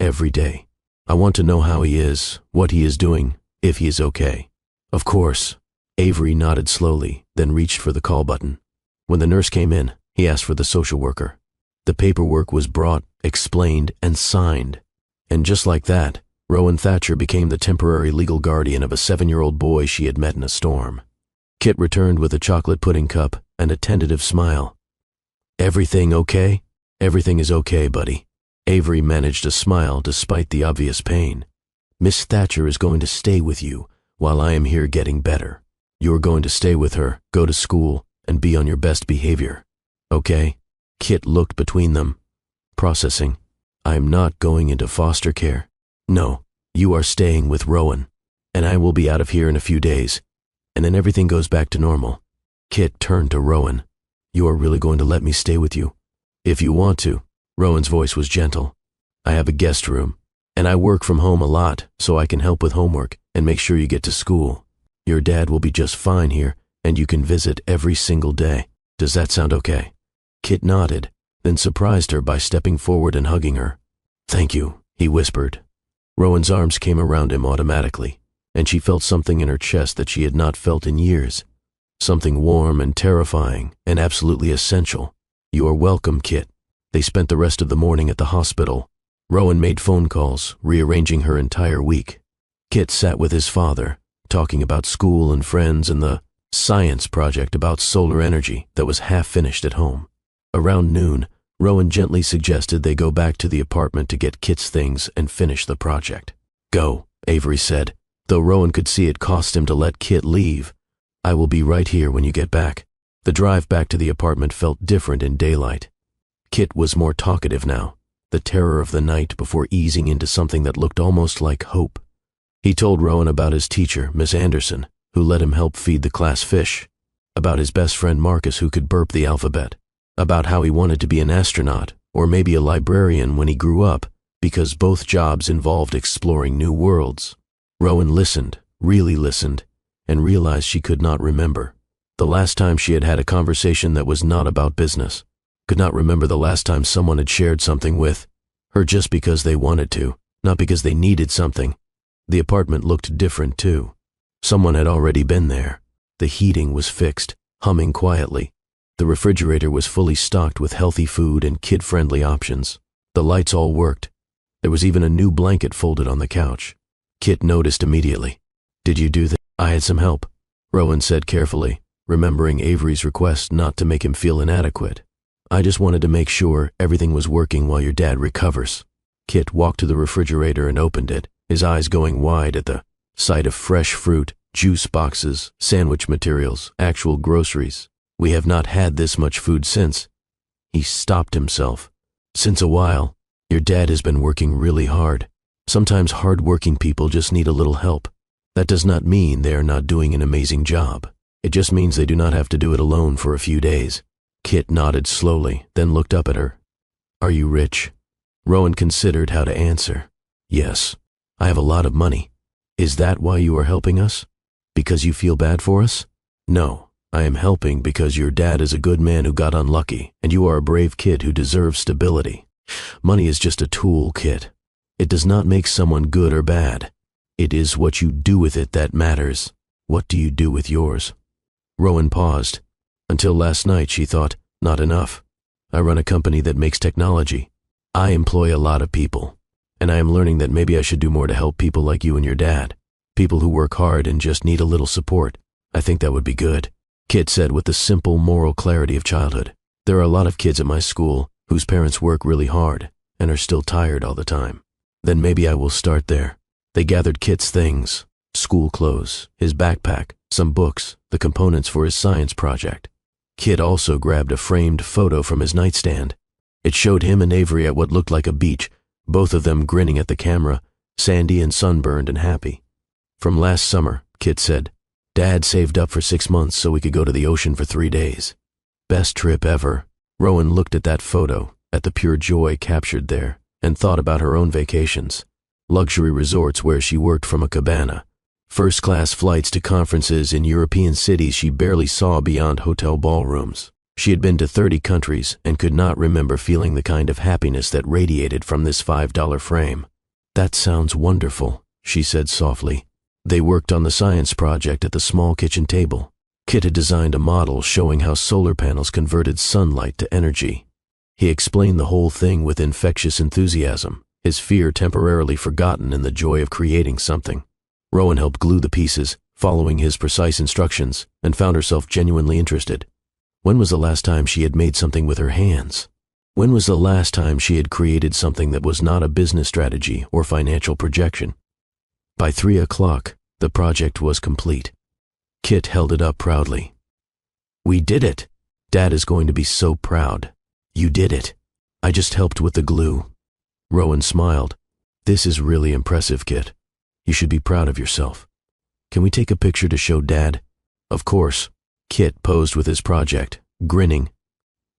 Every day. I want to know how he is, what he is doing, if he is okay. Of course. Avery nodded slowly, then reached for the call button. When the nurse came in, he asked for the social worker. The paperwork was brought explained, and signed. And just like that, Rowan Thatcher became the temporary legal guardian of a 7-year-old boy she had met in a storm. Kit returned with a chocolate pudding cup and a tentative smile. "Everything okay?" "Everything is okay, buddy." Avery managed to smile despite the obvious pain. "Miss Thatcher is going to stay with you while I am here getting better. You're going to stay with her, go to school, and be on your best behavior. Okay?" Kit looked between them, processing. "I am not going into foster care. No, you are staying with Rowan, and I will be out of here in a few days, and then everything goes back to normal." Kit turned to Rowan. "You are really going to let me stay with you?" "If you want to." Rowan's voice was gentle. "I have a guest room, and I work from home a lot, so I can help with homework and make sure you get to school. Your dad will be just fine here, and you can visit every single day. Does that sound okay?" Kit nodded, then surprised her by stepping forward and hugging her. "Thank you," he whispered. Rowan's arms came around him automatically, and she felt something in her chest that she had not felt in years. Something warm and terrifying and absolutely essential. "You are welcome, Kit." They spent the rest of the morning at the hospital. Rowan made phone calls, rearranging her entire week. Kit sat with his father, talking about school and friends and the science project about solar energy that was half finished at home. Around noon, Rowan gently suggested they go back to the apartment to get Kit's things and finish the project. "Go," Avery said, though Rowan could see it cost him to let Kit leave. "I will be right here when you get back." The drive back to the apartment felt different in daylight. Kit was more talkative now, the terror of the night before easing into something that looked almost like hope. He told Rowan about his teacher, Miss Anderson, who let him help feed the class fish, about his best friend Marcus who could burp the alphabet, about how he wanted to be an astronaut or maybe a librarian when he grew up, because both jobs involved exploring new worlds. Rowan listened, really listened, and realized she could not remember the last time she had had a conversation that was not about business. Could not remember the last time someone had shared something with her just because they wanted to, not because they needed something. The apartment looked different too. Someone had already been there. The heating was fixed, humming quietly. The refrigerator was fully stocked with healthy food and kid-friendly options. The lights all worked. There was even a new blanket folded on the couch. Kit noticed immediately. "Did you do that?" "I had some help," Rowan said carefully, remembering Avery's request not to make him feel inadequate. "I just wanted to make sure everything was working while your dad recovers." Kit walked to the refrigerator and opened it, his eyes going wide at the sight of fresh fruit, juice boxes, sandwich materials, actual groceries. "We have not had this much food since." He stopped himself. "Since a while. Your dad has been working really hard. Sometimes hard-working people just need a little help. That does not mean they are not doing an amazing job. It just means they do not have to do it alone for a few days." Kit nodded slowly, then looked up at her. "Are you rich?" Rowan considered how to answer. "Yes, I have a lot of money." "Is that why you are helping us? Because you feel bad for us?" "No, I am helping because your dad is a good man who got unlucky, and you are a brave kid who deserves stability. Money is just a tool, Kit. It does not make someone good or bad. It is what you do with it that matters. What do you do with yours?" Rowan paused. Until last night, she thought, not enough. "I run a company that makes technology. I employ a lot of people, and I am learning that maybe I should do more to help people like you and your dad. People who work hard and just need a little support. I think that would be good," Kit said with the simple moral clarity of childhood. "There are a lot of kids at my school whose parents work really hard and are still tired all the time. Then maybe I will start there." They gathered Kit's things, school clothes, his backpack, some books, the components for his science project. Kit also grabbed a framed photo from his nightstand. It showed him and Avery at what looked like a beach, both of them grinning at the camera, sandy and sunburned and happy. "From last summer," Kit said. "Dad saved up for 6 months so we could go to the ocean for 3 days. Best trip ever." Rowan looked at that photo, at the pure joy captured there, and thought about her own vacations. Luxury resorts where she worked from a cabana. First-class flights to conferences in European cities she barely saw beyond hotel ballrooms. She had been to 30 countries and could not remember feeling the kind of happiness that radiated from this $5 frame. "That sounds wonderful," she said softly. They worked on the science project at the small kitchen table. Kit had designed a model showing how solar panels converted sunlight to energy. He explained the whole thing with infectious enthusiasm, his fear temporarily forgotten in the joy of creating something. Rowan helped glue the pieces, following his precise instructions, and found herself genuinely interested. When was the last time she had made something with her hands? When was the last time she had created something that was not a business strategy or financial projection? By 3 o'clock, the project was complete. Kit held it up proudly. "We did it! Dad is going to be so proud. You did it. I just helped with the glue." Rowan smiled. "This is really impressive, Kit. You should be proud of yourself. Can we take a picture to show Dad?" "Of course." Kit posed with his project, grinning.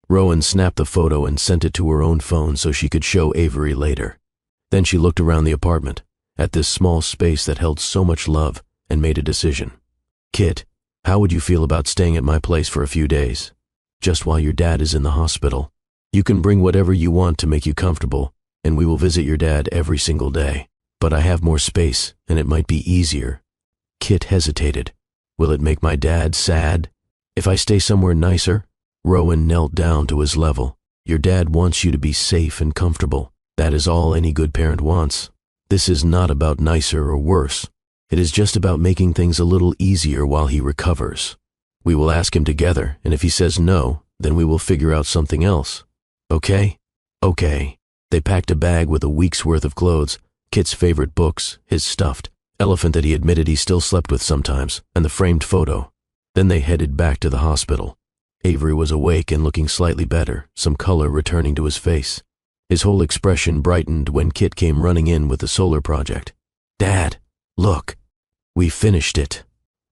Rowan snapped the photo and sent it to her own phone so she could show Avery later. Then she looked around the apartment, at this small space that held so much love, and made a decision. "Kit, how would you feel about staying at my place for a few days? Just while your dad is in the hospital. You can bring whatever you want to make you comfortable, and we will visit your dad every single day. But I have more space, and it might be easier." Kit hesitated. "Will it make my dad sad if I stay somewhere nicer?" Rowan knelt down to his level. "Your dad wants you to be safe and comfortable. That is all any good parent wants. This is not about nicer or worse. It is just about making things a little easier while he recovers. We will ask him together, and if he says no, then we will figure out something else. Okay?" "Okay." They packed a bag with a week's worth of clothes, Kit's favorite books, his stuffed elephant that he admitted he still slept with sometimes, and the framed photo. Then they headed back to the hospital. Avery was awake and looking slightly better, some color returning to his face. His whole expression brightened when Kit came running in with the solar project. "Dad, look. We finished it."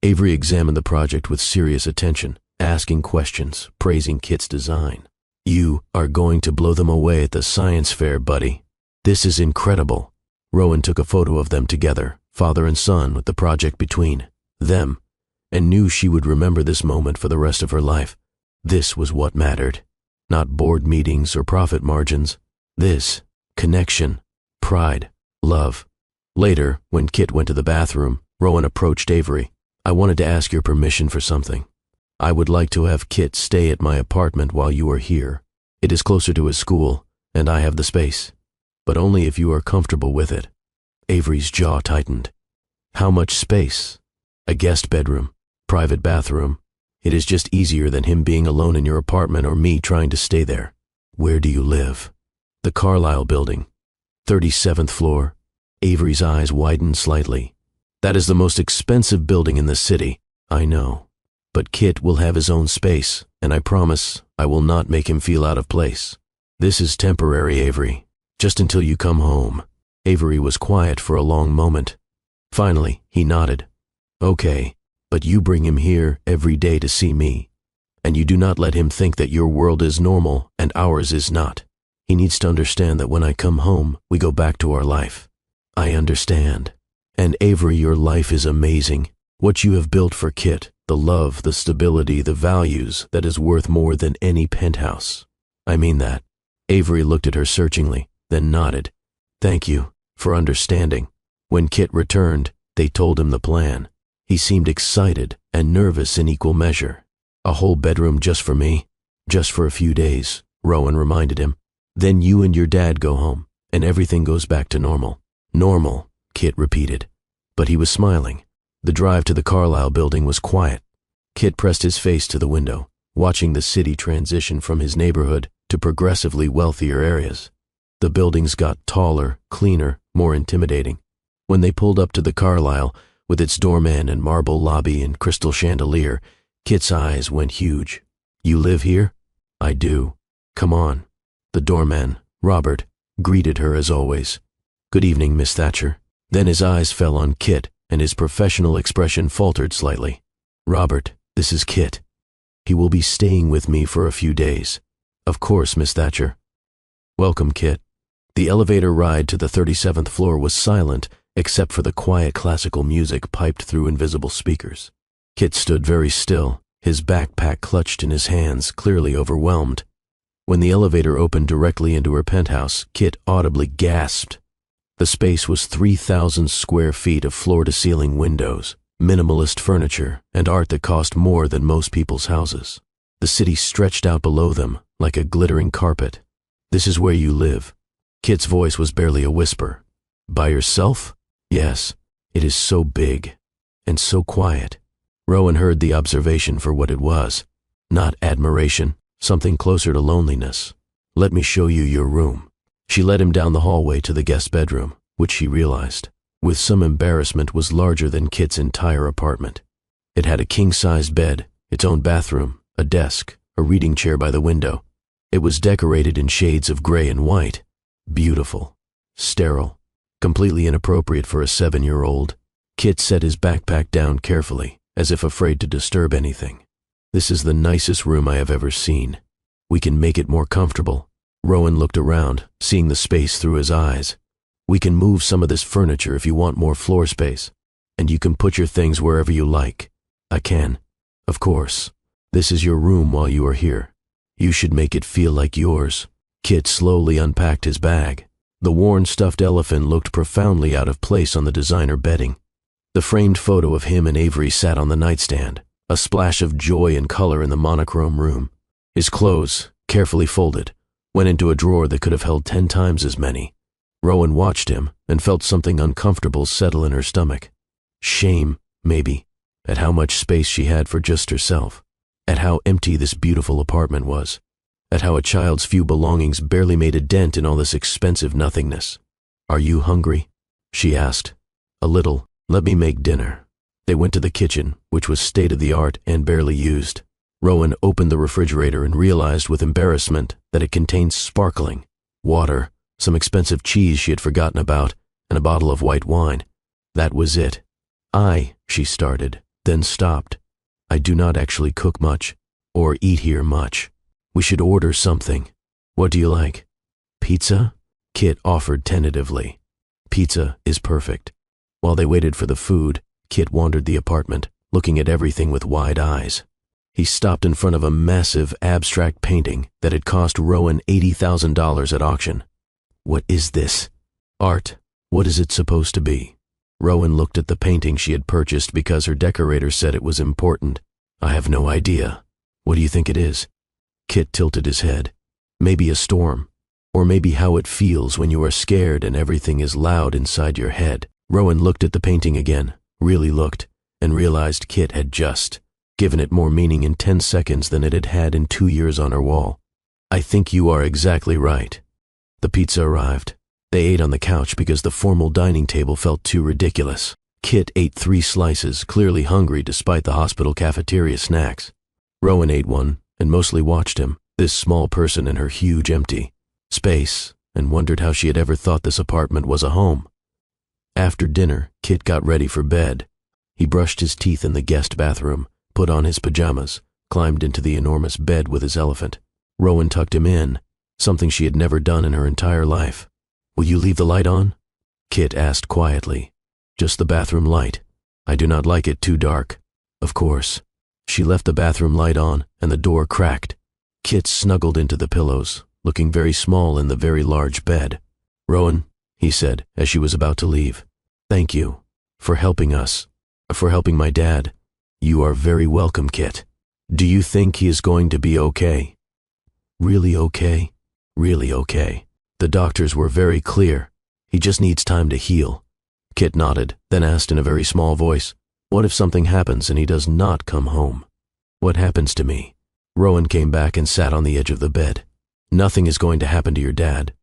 Avery examined the project with serious attention, asking questions, praising Kit's design. "You are going to blow them away at the science fair, buddy. This is incredible." Rowan took a photo of them together, father and son, with the project between them, and knew she would remember this moment for the rest of her life. This was what mattered. Not board meetings or profit margins. This, connection, pride, love. Later, when Kit went to the bathroom, Rowan approached Avery. "I wanted to ask your permission for something. I would like to have Kit stay at my apartment while you are here. It is closer to his school, and I have the space. But only if you are comfortable with it." Avery's jaw tightened. "How much space?" "A guest bedroom, private bathroom. It is just easier than him being alone in your apartment or me trying to stay there." "Where do you live?" "The Carlisle building, 37th floor." Avery's eyes widened slightly. "That is the most expensive building in the city." "I know. But Kit will have his own space, and I promise I will not make him feel out of place. This is temporary, Avery. Just until you come home." Avery was quiet for a long moment. Finally, he nodded. "Okay, but you bring him here every day to see me. And you do not let him think that your world is normal and ours is not. He needs to understand that when I come home, we go back to our life." "I understand. And Avery, your life is amazing. What you have built for Kit, the love, the stability, the values, that is worth more than any penthouse. I mean that." Avery looked at her searchingly, then nodded. "Thank you for understanding." When Kit returned, they told him the plan. He seemed excited and nervous in equal measure. "A whole bedroom just for me?" "Just for a few days," Rowan reminded him. "Then you and your dad go home, and everything goes back to normal." "Normal," Kit repeated. But he was smiling. The drive to the Carlisle building was quiet. Kit pressed his face to the window, watching the city transition from his neighborhood to progressively wealthier areas. The buildings got taller, cleaner, more intimidating. When they pulled up to the Carlisle, with its doorman and marble lobby and crystal chandelier, Kit's eyes went huge. "You live here?" "I do." "Come on." The doorman, Robert, greeted her as always. "Good evening, Miss Thatcher." Then his eyes fell on Kit, and his professional expression faltered slightly. "Robert, this is Kit. He will be staying with me for a few days." "Of course, Miss Thatcher." "Welcome, Kit." The elevator ride to the 37th floor was silent, except for the quiet classical music piped through invisible speakers. Kit stood very still, his backpack clutched in his hands, clearly overwhelmed. When the elevator opened directly into her penthouse, Kit audibly gasped. The space was 3,000 square feet of floor-to-ceiling windows, minimalist furniture, and art that cost more than most people's houses. The city stretched out below them like a glittering carpet. This is where you live. Kit's voice was barely a whisper. By yourself? Yes. It is so big. And so quiet. Rowan heard the observation for what it was. Not admiration, something closer to loneliness. Let me show you your room. She led him down the hallway to the guest bedroom, which she realized, with some embarrassment, was larger than Kit's entire apartment. It had a king-size bed, its own bathroom, a desk, a reading chair by the window. It was decorated in shades of gray and white. Beautiful. Sterile. Completely inappropriate for a 7-year-old. Kit set his backpack down carefully, as if afraid to disturb anything. This is the nicest room I have ever seen. We can make it more comfortable. Rowan looked around, seeing the space through his eyes. We can move some of this furniture if you want more floor space, and you can put your things wherever you like. I can. Of course. This is your room while you are here. You should make it feel like yours. Kit slowly unpacked his bag. The worn stuffed elephant looked profoundly out of place on the designer bedding. The framed photo of him and Avery sat on the nightstand, a splash of joy and color in the monochrome room. His clothes, carefully folded, went into a drawer that could have held 10 times as many. Rowan watched him and felt something uncomfortable settle in her stomach. Shame, maybe, at how much space she had for just herself, at how empty this beautiful apartment was, at how a child's few belongings barely made a dent in all this expensive nothingness. Are you hungry? She asked. A little. Let me make dinner. They went to the kitchen, which was state-of-the-art and barely used. Rowan opened the refrigerator and realized with embarrassment that it contained sparkling water, some expensive cheese she had forgotten about, and a bottle of white wine. That was it. She started, then stopped. I do not actually cook much, or eat here much. We should order something. What do you like? Pizza? Kit offered tentatively. Pizza is perfect. While they waited for the food, Kit wandered the apartment, looking at everything with wide eyes. He stopped in front of a massive abstract painting that had cost Rowan $80,000 at auction. What is this? Art. What is it supposed to be? Rowan looked at the painting she had purchased because her decorator said it was important. I have no idea. What do you think it is? Kit tilted his head. Maybe a storm. Or maybe how it feels when you are scared and everything is loud inside your head. Rowan looked at the painting again, really looked, and realized Kit had just given it more meaning in 10 seconds than it had had in 2 years on her wall. I think you are exactly right. The pizza arrived. They ate on the couch because the formal dining table felt too ridiculous. Kit ate 3 slices, clearly hungry despite the hospital cafeteria snacks. Rowan ate one and mostly watched him, this small person in her huge empty space, and wondered how she had ever thought this apartment was a home. After dinner, Kit got ready for bed. He brushed his teeth in the guest bathroom, put on his pajamas, climbed into the enormous bed with his elephant. Rowan tucked him in, something she had never done in her entire life. Will you leave the light on? Kit asked quietly. Just the bathroom light. I do not like it too dark. Of course. She left the bathroom light on, and the door cracked. Kit snuggled into the pillows, looking very small in the very large bed. Rowan, he said as she was about to leave. Thank you for helping us, for helping my dad. You are very welcome, Kit. Do you think he is going to be okay? Really okay? Really okay. The doctors were very clear. He just needs time to heal. Kit nodded, then asked in a very small voice, what if something happens and he does not come home? What happens to me? Rowan came back and sat on the edge of the bed. Nothing is going to happen to your dad.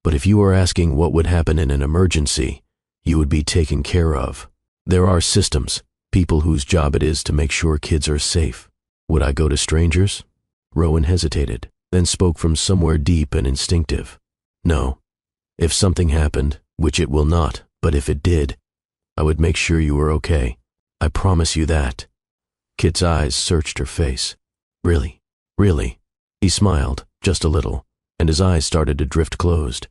But if you are asking what would happen in an emergency, you would be taken care of. There are systems, people whose job it is to make sure kids are safe. Would I go to strangers? Rowan hesitated, then spoke from somewhere deep and instinctive. No. If something happened, which it will not, but if it did, I would make sure you were okay. I promise you that. Kit's eyes searched her face. Really? Really? He smiled, just a little, and his eyes started to drift closed.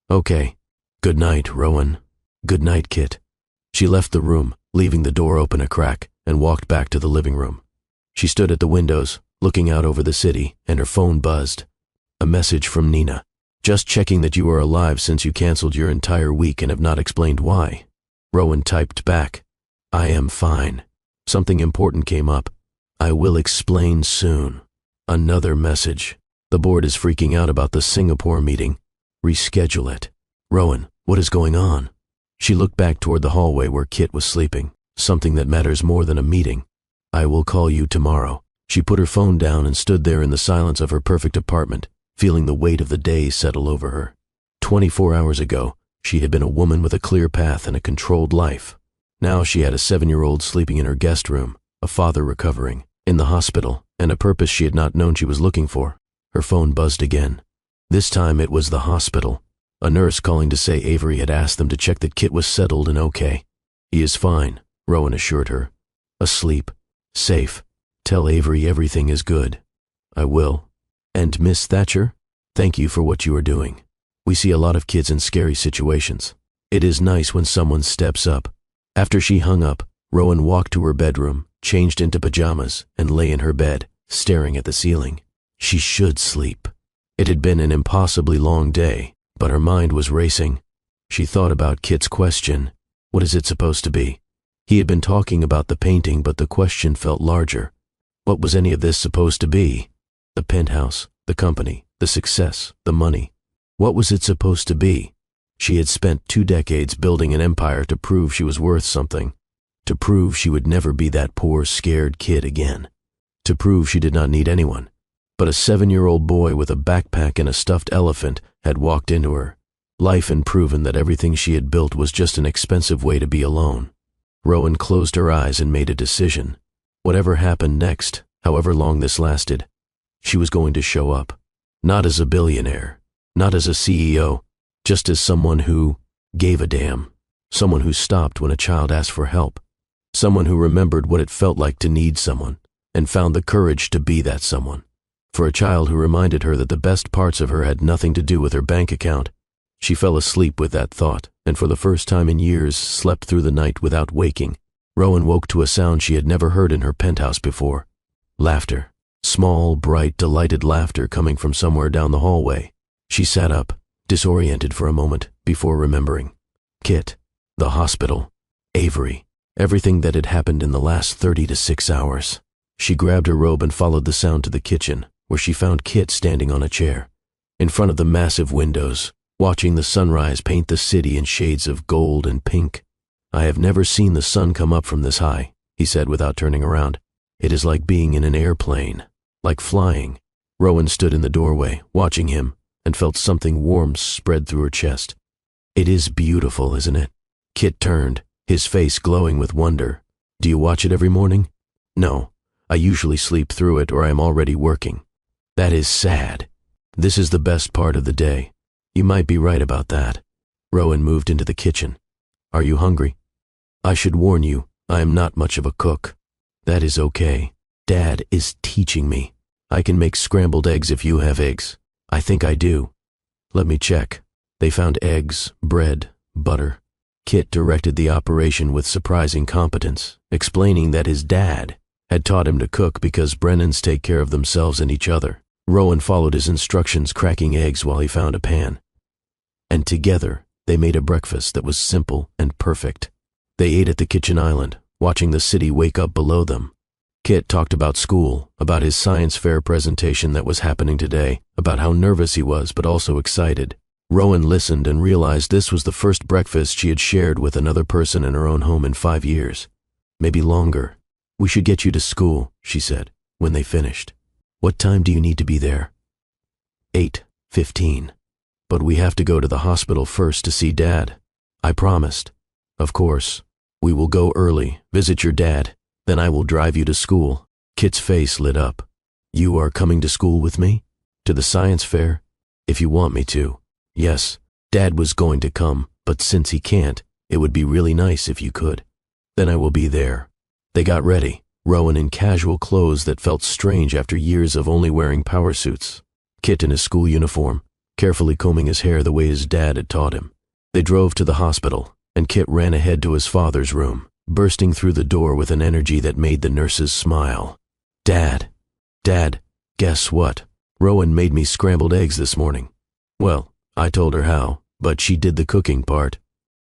Okay. Good night, Rowan. Good night, Kit. She left the room, leaving the door open a crack, and walked back to the living room. She stood at the windows, looking out over the city, and her phone buzzed. A message from Nina. Just checking that you are alive since you canceled your entire week and have not explained why. Rowan typed back. I am fine. Something important came up. I will explain soon. Another message. The board is freaking out about the Singapore meeting. Reschedule it. Rowan, what is going on? She looked back toward the hallway where Kit was sleeping. Something that matters more than a meeting. I will call you tomorrow. She put her phone down and stood there in the silence of her perfect apartment, feeling the weight of the day settle over her. 24 hours ago, she had been a woman with a clear path and a controlled life. Now she had a 7-year-old sleeping in her guest room, a father recovering, in the hospital, and a purpose she had not known she was looking for. Her phone buzzed again. This time it was the hospital. A nurse calling to say Avery had asked them to check that Kit was settled and okay. He is fine, Rowan assured her. Asleep. Safe. Tell Avery everything is good. I will. And Miss Thatcher, thank you for what you are doing. We see a lot of kids in scary situations. It is nice when someone steps up. After she hung up, Rowan walked to her bedroom, changed into pajamas, and lay in her bed, staring at the ceiling. She should sleep. It had been an impossibly long day, but her mind was racing. She thought about Kit's question. What is it supposed to be? He had been talking about the painting, but the question felt larger. What was any of this supposed to be? The penthouse, the company, the success, the money. What was it supposed to be? She had spent 2 decades building an empire to prove she was worth something. To prove she would never be that poor, scared kid again. To prove she did not need anyone. But a 7-year-old boy with a backpack and a stuffed elephant had walked into her. Life had proven that everything she had built was just an expensive way to be alone. Rowan closed her eyes and made a decision. Whatever happened next, however long this lasted, she was going to show up. Not as a billionaire, not as a CEO, just as someone who gave a damn. Someone who stopped when a child asked for help. Someone who remembered what it felt like to need someone, and found the courage to be that someone. For a child who reminded her that the best parts of her had nothing to do with her bank account, she fell asleep with that thought, and for the first time in years slept through the night without waking. Rowan woke to a sound she had never heard in her penthouse before. Laughter. Small, bright, delighted laughter coming from somewhere down the hallway. She sat up, disoriented for a moment, before remembering. Kit. The hospital. Avery. Everything that had happened in the last 30 to 6 hours. She grabbed her robe and followed the sound to the kitchen, where she found Kit standing on a chair, in front of the massive windows, watching the sunrise paint the city in shades of gold and pink. I have never seen the sun come up from this high, he said without turning around. It is like being in an airplane, like flying. Rowan stood in the doorway, watching him, and felt something warm spread through her chest. It is beautiful, isn't it? Kit turned, his face glowing with wonder. Do you watch it every morning? No, I usually sleep through it or I am already working. That is sad. This is the best part of the day. You might be right about that. Rowan moved into the kitchen. Are you hungry? I should warn you, I am not much of a cook. That is okay. Dad is teaching me. I can make scrambled eggs if you have eggs. I think I do. Let me check. They found eggs, bread, butter. Kit directed the operation with surprising competence, explaining that his dad had taught him to cook because Brennans take care of themselves and each other. Rowan followed his instructions, cracking eggs while he found a pan. And together, they made a breakfast that was simple and perfect. They ate at the kitchen island, watching the city wake up below them. Kit talked about school, about his science fair presentation that was happening today, about how nervous he was but also excited. Rowan listened and realized this was the first breakfast she had shared with another person in her own home in 5 years. Maybe longer. We should get you to school, she said, when they finished. What time do you need to be there? 8:15. But we have to go to the hospital first to see Dad. I promised. Of course. We will go early, visit your dad, then I will drive you to school. Kit's face lit up. You are coming to school with me? To the science fair? If you want me to. Yes, Dad was going to come, but since he can't, it would be really nice if you could. Then I will be there. They got ready, Rowan in casual clothes that felt strange after years of only wearing power suits. Kit in his school uniform, carefully combing his hair the way his dad had taught him. They drove to the hospital, and Kit ran ahead to his father's room, bursting through the door with an energy that made the nurses smile. Dad, guess what? Rowan made me scrambled eggs this morning. Well, I told her how, but she did the cooking part.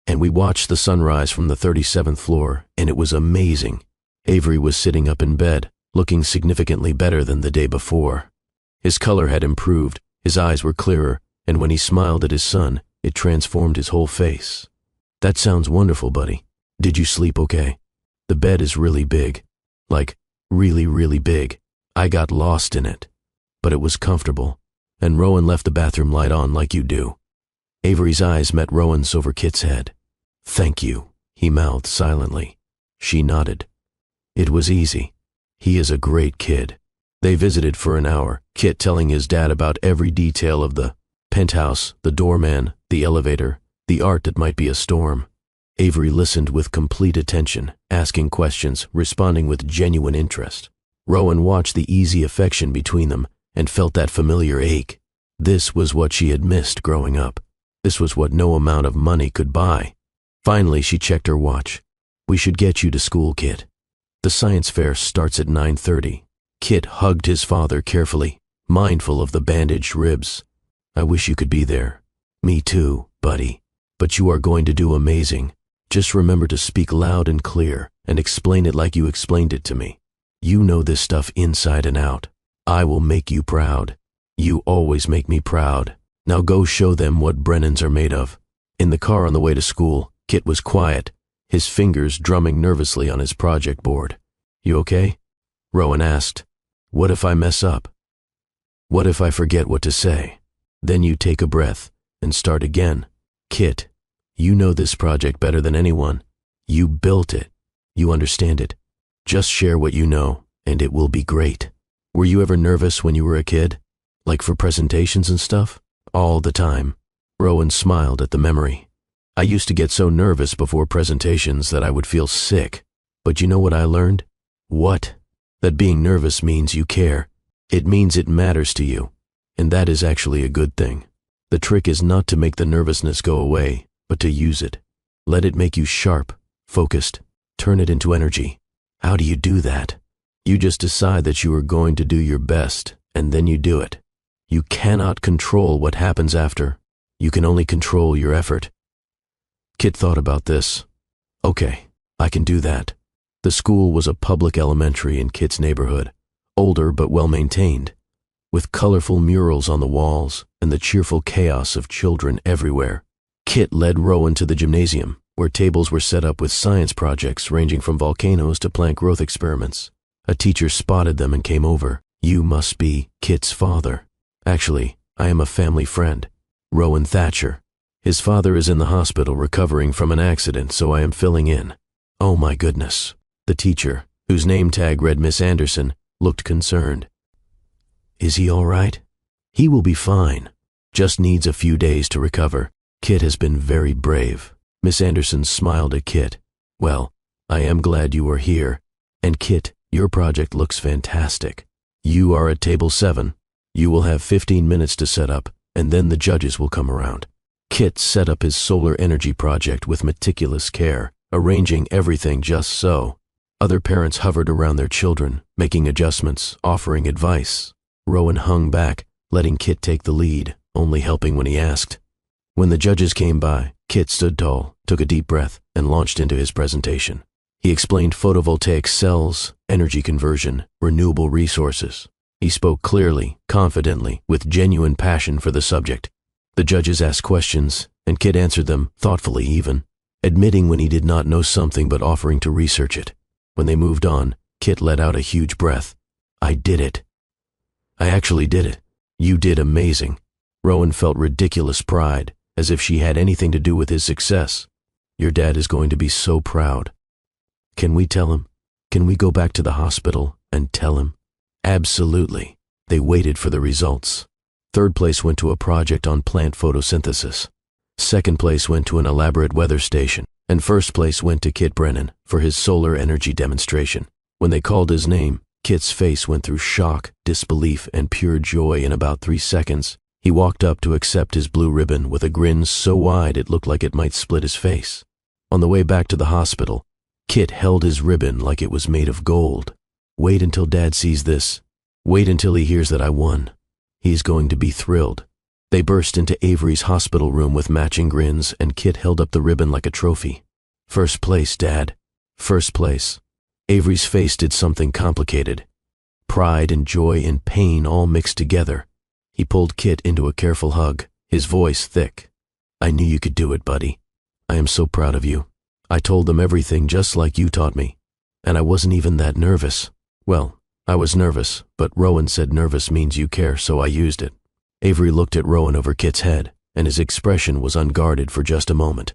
And we watched the sunrise from the 37th floor, and it was amazing. Avery was sitting up in bed, looking significantly better than the day before. His color had improved, his eyes were clearer, and when he smiled at his son, it transformed his whole face. "That sounds wonderful, buddy. Did you sleep okay? The bed is really big. Like, really, really big. I got lost in it. But it was comfortable. And Rowan left the bathroom light on like you do." Avery's eyes met Rowan's over Kit's head. "Thank you," he mouthed silently. She nodded. "It was easy. He is a great kid." They visited for an hour, Kit telling his dad about every detail of the penthouse, the doorman, the elevator, the art that might be a storm. Avery listened with complete attention, asking questions, responding with genuine interest. Rowan watched the easy affection between them and felt that familiar ache. This was what she had missed growing up. This was what no amount of money could buy. Finally, she checked her watch. "We should get you to school, Kit. The science fair starts at 9:30. Kit hugged his father carefully, mindful of the bandaged ribs. "I wish you could be there." "Me too, buddy. But you are going to do amazing. Just remember to speak loud and clear and explain it like you explained it to me. You know this stuff inside and out. I will make you proud. You always make me proud. Now go show them what Brennans are made of." In the car on the way to school, Kit was quiet, his fingers drumming nervously on his project board. "You okay?" Rowan asked. "What if I mess up? What if I forget what to say?" Then you take a breath and start again. "Kit, you know this project better than anyone. You built it. You understand it. Just share what you know, and it will be great." "Were you ever nervous when you were a kid? Like for presentations and stuff?" "All the time." Rowan smiled at the memory. "I used to get so nervous before presentations that I would feel sick. But you know what I learned? What? That being nervous means you care. It means it matters to you. And that is actually a good thing. The trick is not to make the nervousness go away, but to use it. Let it make you sharp, focused, turn it into energy. How do you do that? You just decide that you are going to do your best, and then you do it. You cannot control what happens after. You can only control your effort." Kit thought about this. "Okay, I can do that." The school was a public elementary in Kit's neighborhood, older but well-maintained, with colorful murals on the walls and the cheerful chaos of children everywhere. Kit led Rowan to the gymnasium, where tables were set up with science projects ranging from volcanoes to plant growth experiments. A teacher spotted them and came over. "You must be Kit's father." "Actually, I am a family friend, Rowan Thatcher. His father is in the hospital recovering from an accident, so I am filling in." "Oh my goodness." The teacher, whose name tag read Miss Anderson, looked concerned. "Is he all right?" "He will be fine. Just needs a few days to recover. Kit has been very brave." Miss Anderson smiled at Kit. "Well, I am glad you are here. And Kit, your project looks fantastic. You are at table 7. You will have 15 minutes to set up, and then the judges will come around." Kit set up his solar energy project with meticulous care, arranging everything just so. Other parents hovered around their children, making adjustments, offering advice. Rowan hung back, letting Kit take the lead, only helping when he asked. When the judges came by, Kit stood tall, took a deep breath, and launched into his presentation. He explained photovoltaic cells, energy conversion, renewable resources. He spoke clearly, confidently, with genuine passion for the subject. The judges asked questions, and Kit answered them, thoughtfully even, admitting when he did not know something but offering to research it. When they moved on, Kit let out a huge breath. "I did it. I actually did it. You did amazing." Rowan felt ridiculous pride, as if she had anything to do with his success. "Your dad is going to be so proud." "Can we tell him? Can we go back to the hospital and tell him?" "Absolutely." They waited for the results. Third place went to a project on plant photosynthesis. Second place went to an elaborate weather station. And first place went to Kit Brennan for his solar energy demonstration. When they called his name, Kit's face went through shock, disbelief, and pure joy in about 3 seconds. He walked up to accept his blue ribbon with a grin so wide it looked like it might split his face. On the way back to the hospital, Kit held his ribbon like it was made of gold. "Wait until Dad sees this. Wait until he hears that I won. He's going to be thrilled." They burst into Avery's hospital room with matching grins, and Kit held up the ribbon like a trophy. "First place, Dad. First place." Avery's face did something complicated. Pride and joy and pain all mixed together. He pulled Kit into a careful hug, his voice thick. "I knew you could do it, buddy. I am so proud of you. I told them everything just like you taught me. And I wasn't even that nervous. Well, I was nervous, but Rowan said nervous means you care, so I used it." Avery looked at Rowan over Kit's head, and his expression was unguarded for just a moment.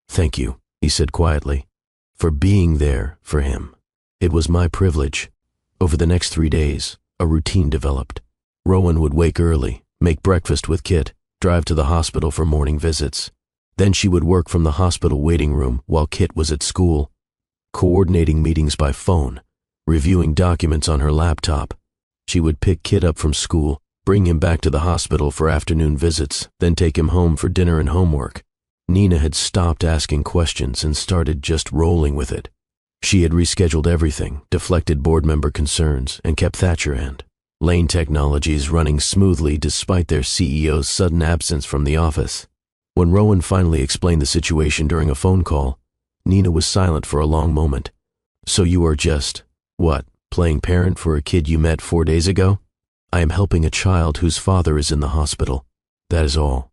"Thank you," he said quietly, "for being there for him. It was my privilege." Over the next 3 days, a routine developed. Rowan would wake early, make breakfast with Kit, drive to the hospital for morning visits. Then she would work from the hospital waiting room while Kit was at school, coordinating meetings by phone, reviewing documents on her laptop. She would pick Kit up from school, bring him back to the hospital for afternoon visits, then take him home for dinner and homework. Nina had stopped asking questions and started just rolling with it. She had rescheduled everything, deflected board member concerns, and kept Thatcher and Lane Technologies running smoothly despite their CEO's sudden absence from the office. When Rowan finally explained the situation during a phone call, Nina was silent for a long moment. "So you are just, what, playing parent for a kid you met 4 days ago?" "I am helping a child whose father is in the hospital. That is all."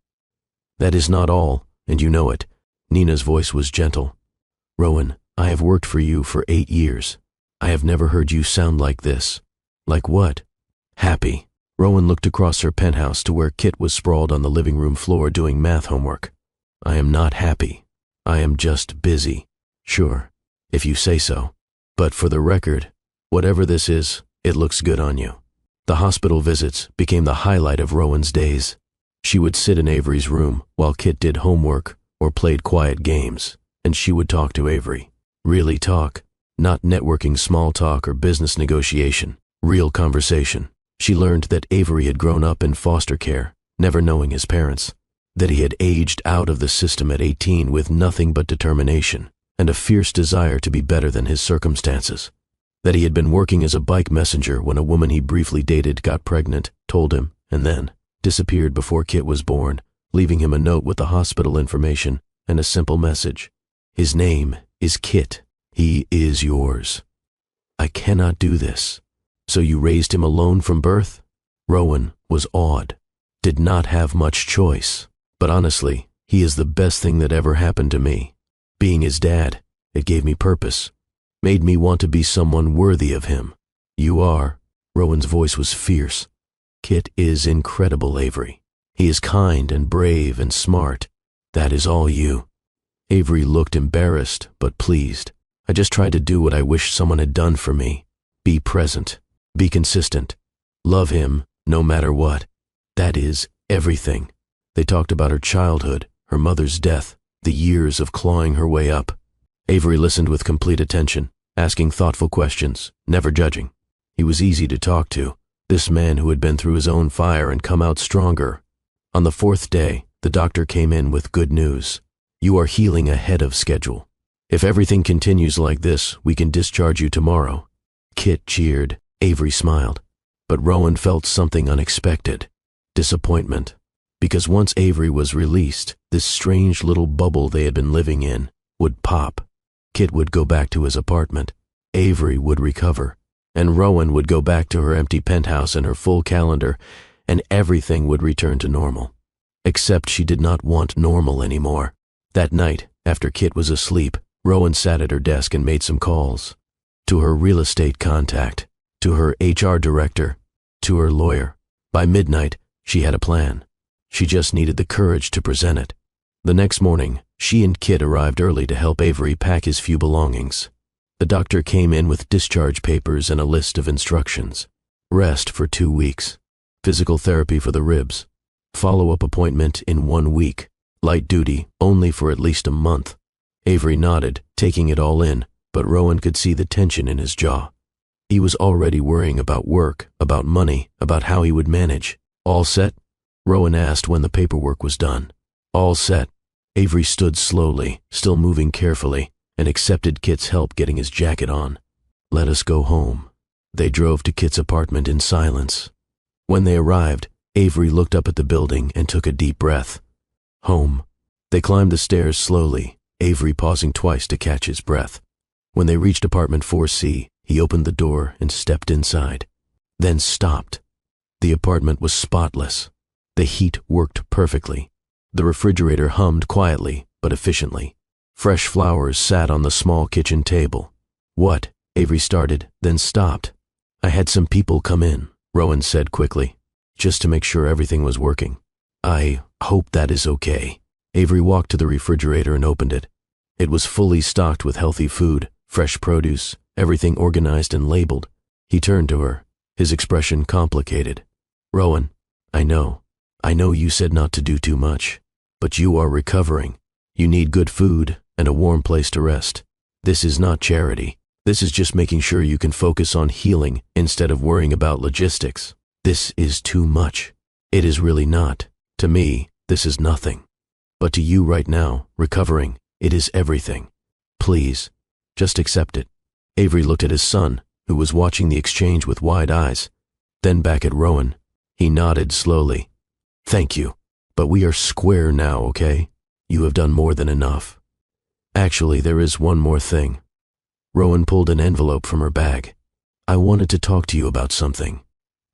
"That is not all, and you know it." Nina's voice was gentle. "Rowan, I have worked for you for 8 years. I have never heard you sound like this." "Like what?" "Happy." Rowan looked across her penthouse to where Kit was sprawled on the living room floor doing math homework. "I am not happy. I am just busy." "Sure, if you say so. But for the record, whatever this is, it looks good on you." The hospital visits became the highlight of Rowan's days. She would sit in Avery's room while Kit did homework or played quiet games, and she would talk to Avery. Really talk, not networking small talk or business negotiation, real conversation. She learned that Avery had grown up in foster care, never knowing his parents, that he had aged out of the system at 18 with nothing but determination and a fierce desire to be better than his circumstances, that he had been working as a bike messenger when a woman he briefly dated got pregnant, told him, and then disappeared before Kit was born, leaving him a note with the hospital information and a simple message. "His name is Kit. He is yours." "I cannot do this." "So you raised him alone from birth?" Rowan was awed, did not have much choice. "But honestly, he is the best thing that ever happened to me. Being his dad, it gave me purpose, made me want to be someone worthy of him." "You are." Rowan's voice was fierce. "Kit is incredible, Avery. He is kind and brave and smart. That is all you." Avery looked embarrassed but pleased. "I just tried to do what I wish someone had done for me. Be present. Be consistent. Love him no matter what. That is everything." They talked about her childhood, her mother's death, the years of clawing her way up. Avery listened with complete attention, asking thoughtful questions, never judging. He was easy to talk to, this man who had been through his own fire and come out stronger. On the 4th day, the doctor came in with good news. "You are healing ahead of schedule. If everything continues like this, we can discharge you tomorrow." Kit cheered. Avery smiled. But Rowan felt something unexpected. Disappointment. Because once Avery was released, this strange little bubble they had been living in would pop. Kit would go back to his apartment. Avery would recover. And Rowan would go back to her empty penthouse and her full calendar, and everything would return to normal. Except she did not want normal anymore. That night, after Kit was asleep, Rowan sat at her desk and made some calls. To her real estate contact, to her HR director, to her lawyer. By midnight, she had a plan. She just needed the courage to present it. The next morning, she and Kit arrived early to help Avery pack his few belongings. The doctor came in with discharge papers and a list of instructions. Rest for 2 weeks. Physical therapy for the ribs. Follow-up appointment in 1 week. Light duty only for at least a month. Avery nodded, taking it all in, but Rowan could see the tension in his jaw. He was already worrying about work, about money, about how he would manage. "All set?" Rowan asked when the paperwork was done. "All set." Avery stood slowly, still moving carefully, and accepted Kit's help getting his jacket on. "Let us go home." They drove to Kit's apartment in silence. When they arrived, Avery looked up at the building and took a deep breath. Home. They climbed the stairs slowly, Avery pausing twice to catch his breath. When they reached apartment 4C, he opened the door and stepped inside. then stopped. The apartment was spotless. The heat worked perfectly. The refrigerator hummed quietly but efficiently. Fresh flowers sat on the small kitchen table. "What?" Avery started, then stopped. "I had some people come in," Rowan said quickly, "just to make sure everything was working. I hope that is okay." Avery walked to the refrigerator and opened it. It was fully stocked with healthy food, fresh produce, everything organized and labeled. He turned to her, his expression complicated. "Rowan, I know you said not to do too much, but you are recovering. You need good food and a warm place to rest. This is not charity. This is just making sure you can focus on healing instead of worrying about logistics. This is too much. It is really not. To me, this is nothing. But to you right now, recovering, it is everything. Please, just accept it." Avery looked at his son, who was watching the exchange with wide eyes, then back at Rowan. He nodded slowly. "Thank you, but we are square now, okay? You have done more than enough. Actually, there is one more thing." Rowan pulled an envelope from her bag. "I wanted to talk to you about something."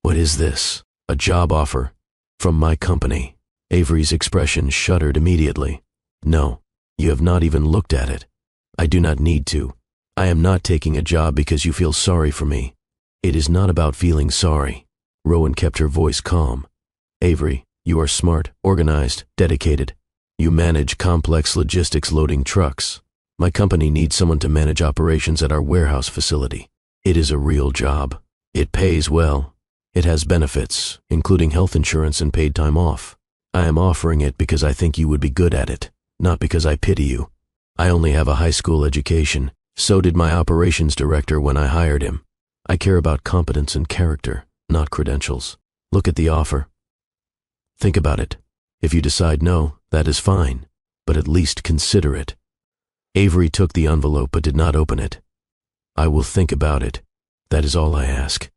"What is this? A job offer? From my company?" Avery's expression shuddered immediately. "No, you have not even looked at it. I do not need to. I am not taking a job because you feel sorry for me. It is not about feeling sorry." Rowan kept her voice calm. "Avery, you are smart, organized, dedicated. You manage complex logistics loading trucks. My company needs someone to manage operations at our warehouse facility. It is a real job. It pays well. It has benefits, including health insurance and paid time off. I am offering it because I think you would be good at it, not because I pity you. I only have a high school education. So did my operations director when I hired him. I care about competence and character, not credentials. Look at the offer. Think about it. If you decide no, that is fine, but at least consider it." Avery took the envelope but did not open it. "I will think about it. That is all I ask."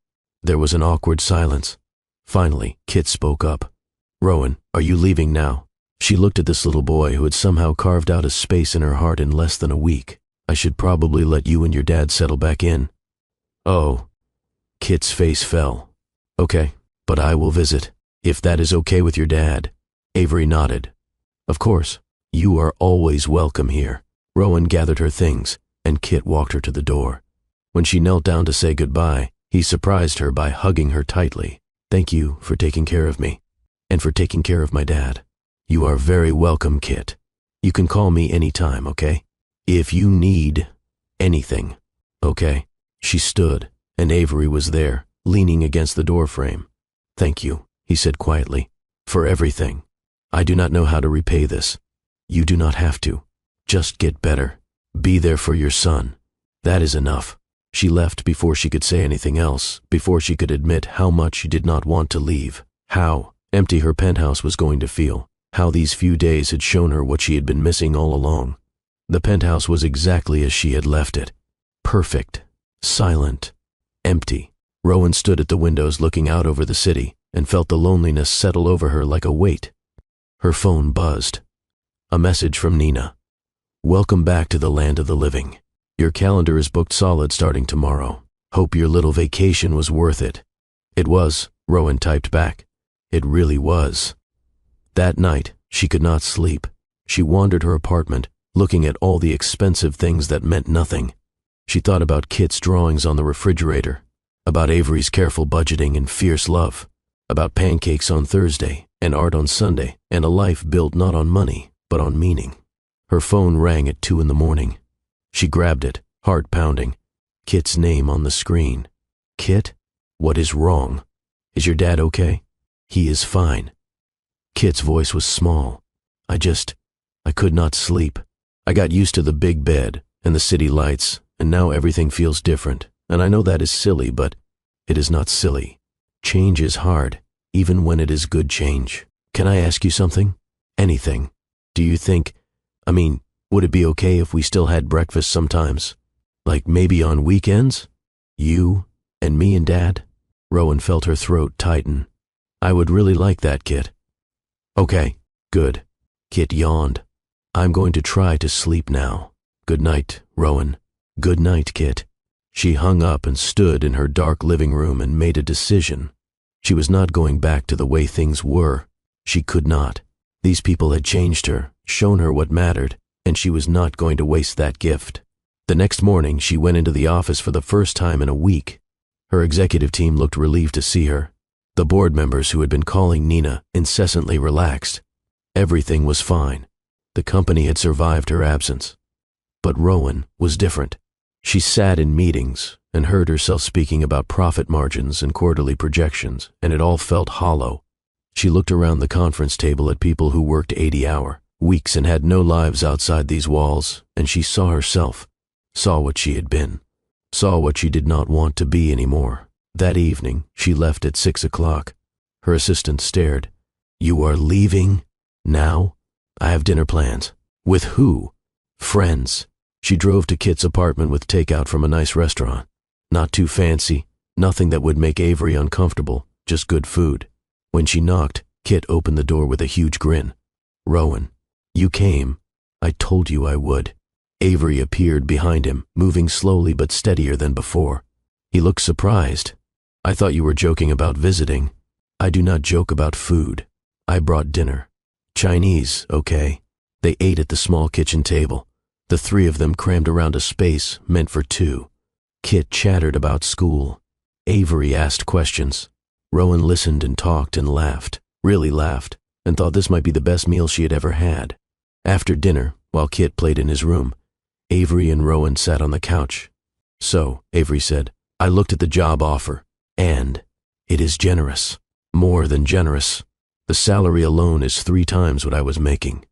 There was an awkward silence. Finally, Kit spoke up. "Rowan, are you leaving now?" She looked at this little boy who had somehow carved out a space in her heart in less than a week. "I should probably let you and your dad settle back in." "Oh." Kit's face fell. "Okay, but I will visit, if that is okay with your dad." Avery nodded. "Of course, you are always welcome here." Rowan gathered her things, and Kit walked her to the door. When she knelt down to say goodbye, he surprised her by hugging her tightly. "Thank you for taking care of me, and for taking care of my dad." "You are very welcome, Kit. You can call me any time, okay? If you need anything, okay?" She stood, and Avery was there, leaning against the doorframe. "Thank you," he said quietly, "for everything. I do not know how to repay this. You do not have to. Just get better. Be there for your son. That is enough." She left before she could say anything else, before she could admit how much she did not want to leave, how empty her penthouse was going to feel, how these few days had shown her what she had been missing all along. The penthouse was exactly as she had left it. Perfect, silent, empty. Rowan stood at the windows looking out over the city and felt the loneliness settle over her like a weight. Her phone buzzed. A message from Nina. "Welcome back to the land of the living. Your calendar is booked solid starting tomorrow. Hope your little vacation was worth it." "It was," Rowan typed back. "It really was." That night, she could not sleep. She wandered her apartment, looking at all the expensive things that meant nothing. She thought about Kit's drawings on the refrigerator, about Avery's careful budgeting and fierce love, about pancakes on Thursday and art on Sunday, and a life built not on money, but on meaning. Her phone rang at 2 a.m. She grabbed it, heart pounding. Kit's name on the screen. "Kit? What is wrong? Is your dad okay?" "He is fine." Kit's voice was small. I could not sleep. I got used to the big bed and the city lights, and now everything feels different. And I know that is silly, but it is not silly. Change is hard, even when it is good change. Can I ask you something? Anything. Do you think, would it be okay if we still had breakfast sometimes? Like maybe on weekends? You and me and Dad?" Rowan felt her throat tighten. "I would really like that, Kit." "Okay, good." Kit yawned. "I'm going to try to sleep now. Good night, Rowan." "Good night, Kit." She hung up and stood in her dark living room and made a decision. She was not going back to the way things were. She could not. These people had changed her, shown her what mattered, and she was not going to waste that gift. The next morning, she went into the office for the first time in a week. Her executive team looked relieved to see her. The board members who had been calling Nina incessantly relaxed. Everything was fine. The company had survived her absence. But Rowan was different. She sat in meetings and heard herself speaking about profit margins and quarterly projections, and it all felt hollow. She looked around the conference table at people who worked 80-hour weeks and had no lives outside these walls, and she saw herself, saw what she had been, saw what she did not want to be anymore. That evening, she left at 6 o'clock. Her assistant stared. "You are leaving? Now? I have dinner plans." "With who?" "Friends." She drove to Kit's apartment with takeout from a nice restaurant. Not too fancy, nothing that would make Avery uncomfortable, just good food. When she knocked, Kit opened the door with a huge grin. "Rowan, you came. I told you I would." Avery appeared behind him, moving slowly but steadier than before. He looked surprised. "I thought you were joking about visiting." "I do not joke about food. I brought dinner. Chinese, okay?" They ate at the small kitchen table. The three of them crammed around a space meant for two. Kit chattered about school. Avery asked questions. Rowan listened and talked and laughed, really laughed, and thought this might be the best meal she had ever had. After dinner, while Kit played in his room, Avery and Rowan sat on the couch. "So," Avery said, "I looked at the job offer, and it is generous. More than generous. The salary alone is 3 times what I was making.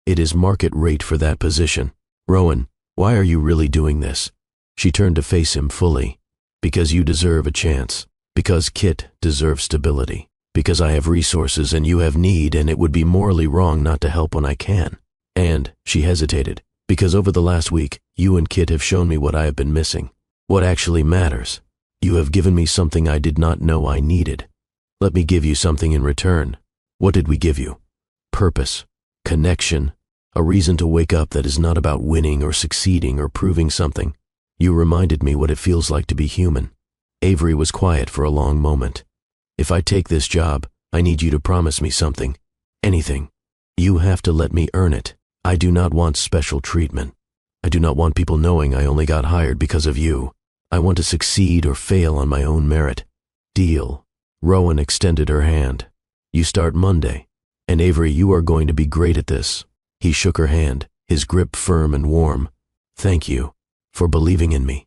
It is market rate for that position. Rowan, why are you really doing this?" She turned to face him fully. "Because you deserve a chance. Because Kit deserves stability. Because I have resources and you have need, and it would be morally wrong not to help when I can. And," she hesitated, "because over the last week, you and Kit have shown me what I have been missing. What actually matters. You have given me something I did not know I needed. Let me give you something in return. What did we give you? Purpose, connection, a reason to wake up that is not about winning or succeeding or proving something. You reminded me what it feels like to be human." Avery was quiet for a long moment. "If I take this job, I need you to promise me something. Anything. You have to let me earn it. I do not want special treatment. I do not want people knowing I only got hired because of you. I want to succeed or fail on my own merit. Deal." Rowan extended her hand. "You start Monday. And Avery, you are going to be great at this." He shook her hand, his grip firm and warm. "Thank you for believing in me.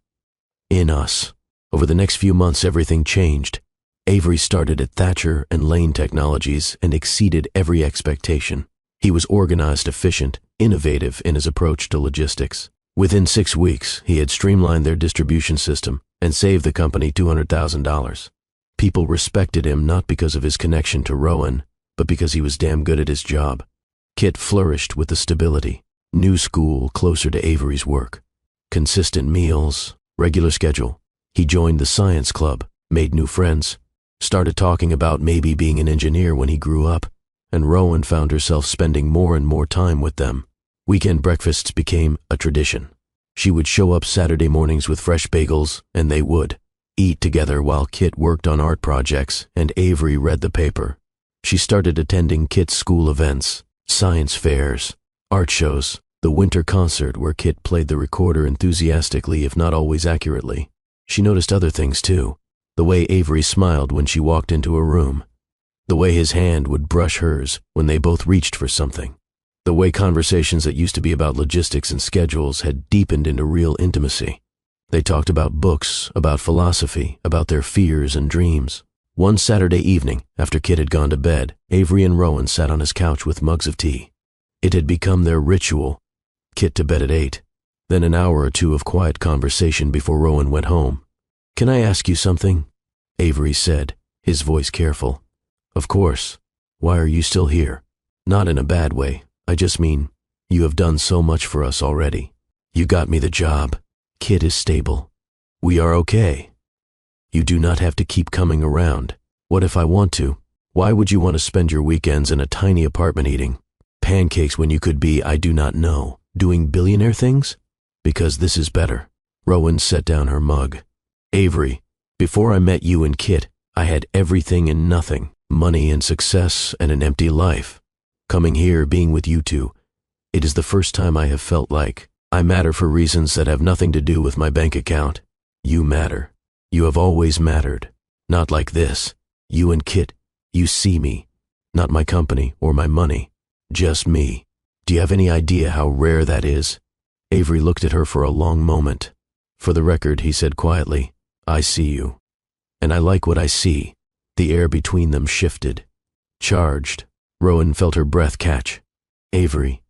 In us." Over the next few months, everything changed. Avery started at Thatcher and Lane Technologies and exceeded every expectation. He was organized, efficient, innovative in his approach to logistics. Within 6 weeks, he had streamlined their distribution system and saved the company $200,000. People respected him not because of his connection to Rowan, but because he was damn good at his job. Kit flourished with the stability. New school closer to Avery's work. Consistent meals, regular schedule. He joined the science club, made new friends, started talking about maybe being an engineer when he grew up, and Rowan found herself spending more and more time with them. Weekend breakfasts became a tradition. She would show up Saturday mornings with fresh bagels, and they would eat together while Kit worked on art projects and Avery read the paper. She started attending Kit's school events, science fairs, art shows, the winter concert where Kit played the recorder enthusiastically if not always accurately. She noticed other things too, the way Avery smiled when she walked into a room, the way his hand would brush hers when they both reached for something, the way conversations that used to be about logistics and schedules had deepened into real intimacy. They talked about books, about philosophy, about their fears and dreams. One Saturday evening, after Kit had gone to bed, Avery and Rowan sat on his couch with mugs of tea. It had become their ritual. Kit to bed at 8. Then an hour or two of quiet conversation before Rowan went home. "Can I ask you something?" Avery said, his voice careful. "Of course. Why are you still here?" "Not in a bad way. I just mean, you have done so much for us already. You got me the job. Kit is stable. We are okay. You do not have to keep coming around. What if I want to? Why would you want to spend your weekends in a tiny apartment eating pancakes when you could be, I do not know, doing billionaire things? Because this is better." Rowan set down her mug. Avery, before I met you and Kit, I had everything and nothing, money and success and an empty life. Coming here, being with you two, it is the first time I have felt like I matter for reasons that have nothing to do with my bank account. You matter. You have always mattered. Not like this. You and Kit, you see me. Not my company or my money. Just me. Do you have any idea how rare that is? Avery looked at her for a long moment. For the record, he said quietly, I see you. And I like what I see. The air between them shifted. Charged. Rowan felt her breath catch. Avery,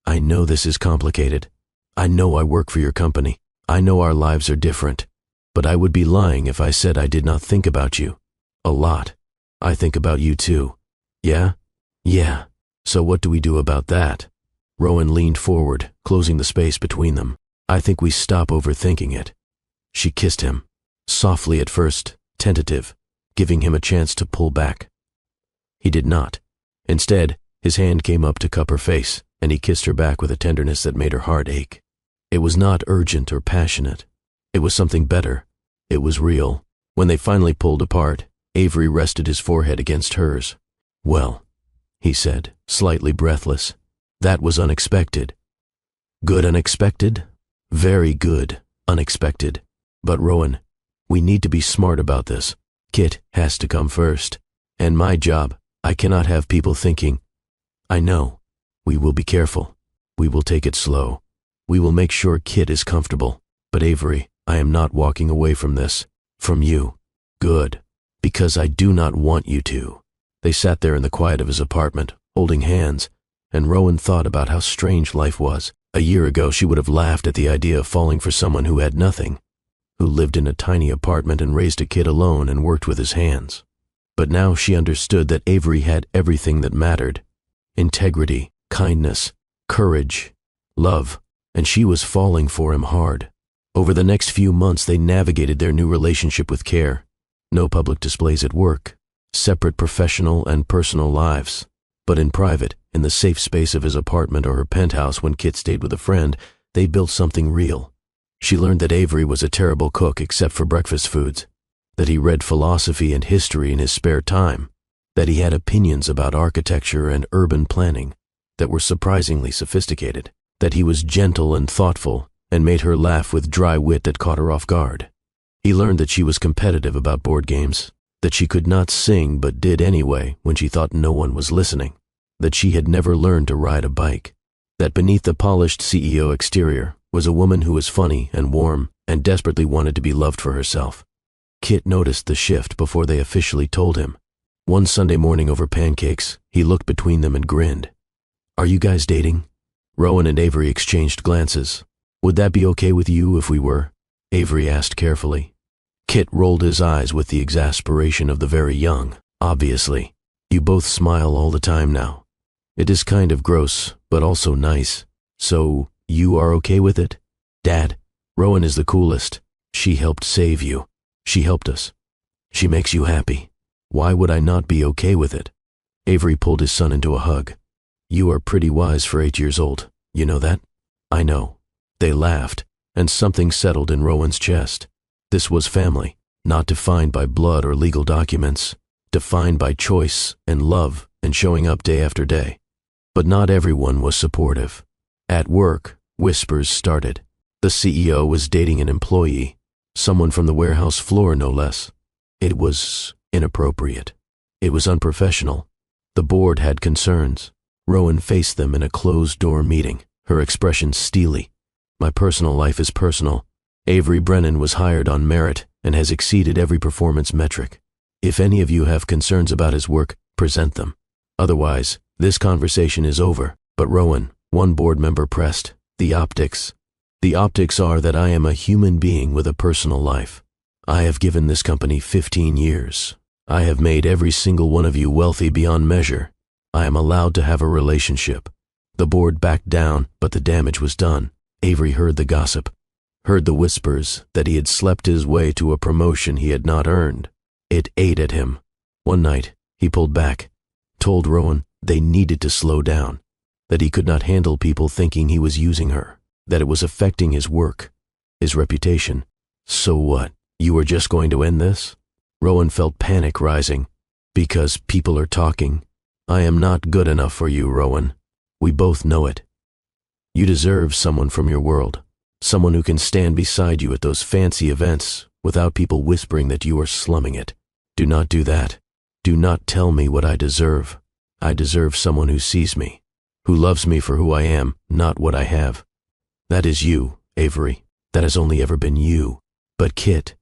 I know this is complicated. I know I work for your company. I know our lives are different. But I would be lying if I said I did not think about you. A lot. I think about you too. Yeah? Yeah. So what do we do about that? Rowan leaned forward, closing the space between them. I think we stop overthinking it. She kissed him. Softly at first, tentative, giving him a chance to pull back. He did not. Instead, his hand came up to cup her face, and he kissed her back with a tenderness that made her heart ache. It was not urgent or passionate. It was something better. It was real. When they finally pulled apart, Avery rested his forehead against hers. Well, he said, slightly breathless, that was unexpected. Good unexpected? Very good unexpected. But Rowan, we need to be smart about this. Kit has to come first. And my job, I cannot have people thinking, I know. We will be careful. We will take it slow. We will make sure Kit is comfortable. But Avery, I am not walking away from this. From you. Good. Because I do not want you to. They sat there in the quiet of his apartment, holding hands, and Rowan thought about how strange life was. A year ago she would have laughed at the idea of falling for someone who had nothing, who lived in a tiny apartment and raised a kid alone and worked with his hands. But now she understood that Avery had everything that mattered. Integrity, kindness, courage, love, and she was falling for him hard. Over the next few months they navigated their new relationship with care. No public displays at work, separate professional and personal lives. But in private, in the safe space of his apartment or her penthouse when Kit stayed with a friend, they built something real. She learned that Avery was a terrible cook except for breakfast foods, that he read philosophy and history in his spare time, that he had opinions about architecture and urban planning that were surprisingly sophisticated, that he was gentle and thoughtful and made her laugh with dry wit that caught her off guard. He learned that she was competitive about board games, that she could not sing but did anyway when she thought no one was listening, that she had never learned to ride a bike, that beneath the polished CEO exterior was a woman who was funny and warm and desperately wanted to be loved for herself. Kit noticed the shift before they officially told him. One Sunday morning over pancakes, he looked between them and grinned. Are you guys dating? Rowan and Avery exchanged glances. Would that be okay with you if we were? Avery asked carefully. Kit rolled his eyes with the exasperation of the very young. Obviously. You both smile all the time now. It is kind of gross, but also nice. So, you are okay with it? Dad, Rowan is the coolest. She helped save you. She helped us. She makes you happy. Why would I not be okay with it? Avery pulled his son into a hug. You are pretty wise for 8 years old. You know that? I know. They laughed, and something settled in Rowan's chest. This was family, not defined by blood or legal documents, defined by choice and love and showing up day after day. But not everyone was supportive. At work, whispers started. The CEO was dating an employee, someone from the warehouse floor no less. It was inappropriate. It was unprofessional. The board had concerns. Rowan faced them in a closed-door meeting, her expression steely. My personal life is personal. Avery Brennan was hired on merit and has exceeded every performance metric. If any of you have concerns about his work, present them. Otherwise, this conversation is over. But Rowan, one board member pressed, the optics. The optics are that I am a human being with a personal life. I have given this company 15 years. I have made every single one of you wealthy beyond measure. I am allowed to have a relationship. The board backed down, but the damage was done. Avery heard the gossip, heard the whispers that he had slept his way to a promotion he had not earned. It ate at him. One night, he pulled back, told Rowan they needed to slow down, that he could not handle people thinking he was using her, that it was affecting his work, his reputation. So what? You were just going to end this? Rowan felt panic rising. Because people are talking. I am not good enough for you, Rowan. We both know it. You deserve someone from your world. Someone who can stand beside you at those fancy events without people whispering that you are slumming it. Do not do that. Do not tell me what I deserve. I deserve someone who sees me, who loves me for who I am, not what I have. That is you, Avery. That has only ever been you. But Kit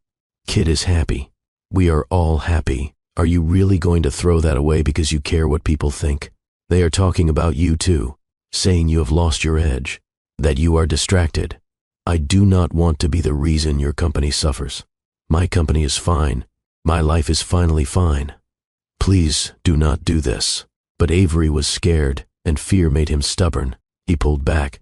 is happy. We are all happy. Are you really going to throw that away because you care what people think? They are talking about you too, saying you have lost your edge, that you are distracted. I do not want to be the reason your company suffers. My company is fine. My life is finally fine. Please do not do this. But Avery was scared, and fear made him stubborn. He pulled back,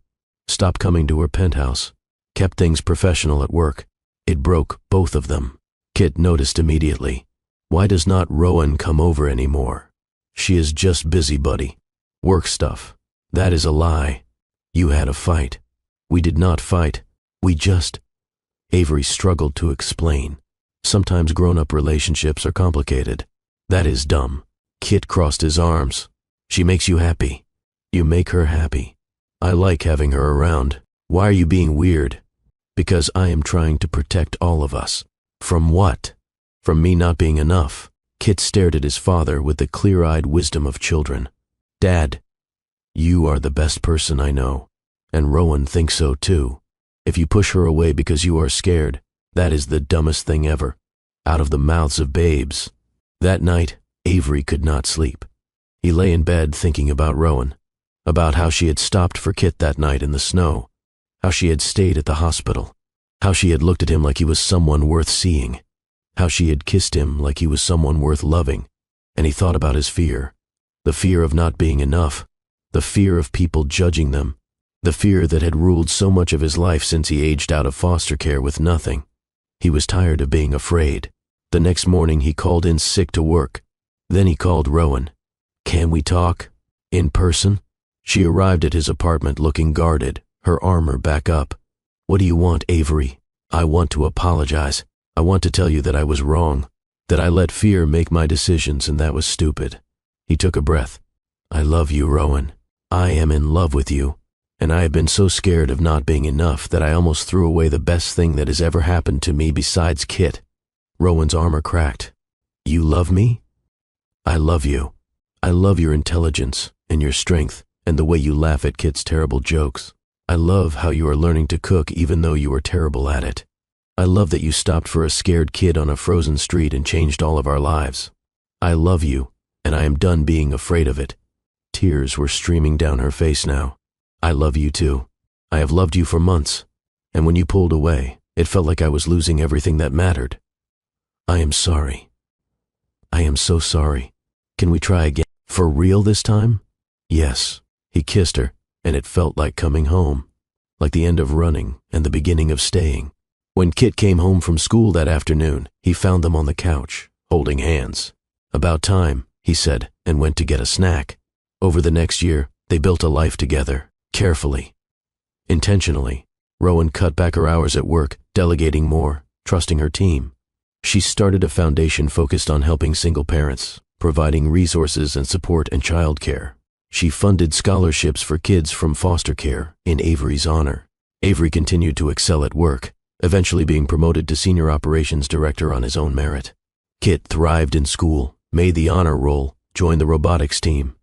stopped coming to her penthouse, kept things professional at work. It broke both of them. Kit noticed immediately. Why does not Rowan come over anymore? She is just busybody. Work stuff. That is a lie. You had a fight. We did not fight. We just... Avery struggled to explain. Sometimes grown-up relationships are complicated. That is dumb. Kit crossed his arms. She makes you happy. You make her happy. I like having her around. Why are you being weird? Because I am trying to protect all of us. From what? From me not being enough. Kit stared at his father with the clear-eyed wisdom of children. Dad, you are the best person I know. And Rowan thinks so too. If you push her away because you are scared, that is the dumbest thing ever. Out of the mouths of babes. That night, Avery could not sleep. He lay in bed thinking about Rowan, about how she had stopped for Kit that night in the snow, how she had stayed at the hospital, how she had looked at him like he was someone worth seeing, how she had kissed him like he was someone worth loving, and he thought about his fear, the fear of not being enough, the fear of people judging them, the fear that had ruled so much of his life since he aged out of foster care with nothing. He was tired of being afraid. The next morning he called in sick to work. Then he called Rowan. Can we talk? In person? She arrived at his apartment looking guarded, her armor back up. What do you want, Avery? I want to apologize. I want to tell you that I was wrong, that I let fear make my decisions and that was stupid. He took a breath. I love you, Rowan. I am in love with you. And I have been so scared of not being enough that I almost threw away the best thing that has ever happened to me besides Kit. Rowan's armor cracked. You love me? I love you. I love your intelligence and your strength and the way you laugh at Kit's terrible jokes. I love how you are learning to cook even though you are terrible at it. I love that you stopped for a scared kid on a frozen street and changed all of our lives. I love you, and I am done being afraid of it. Tears were streaming down her face now. I love you too. I have loved you for months, and when you pulled away, it felt like I was losing everything that mattered. I am sorry. I am so sorry. Can we try again? For real this time? Yes. He kissed her, and it felt like coming home, like the end of running and the beginning of staying. When Kit came home from school that afternoon, he found them on the couch, holding hands. About time, he said, and went to get a snack. Over the next year, they built a life together, carefully. Intentionally, Rowan cut back her hours at work, delegating more, trusting her team. She started a foundation focused on helping single parents, providing resources and support and childcare. She funded scholarships for kids from foster care in Avery's honor. Avery continued to excel at work, eventually being promoted to senior operations director on his own merit. Kit thrived in school, made the honor roll, joined the robotics team.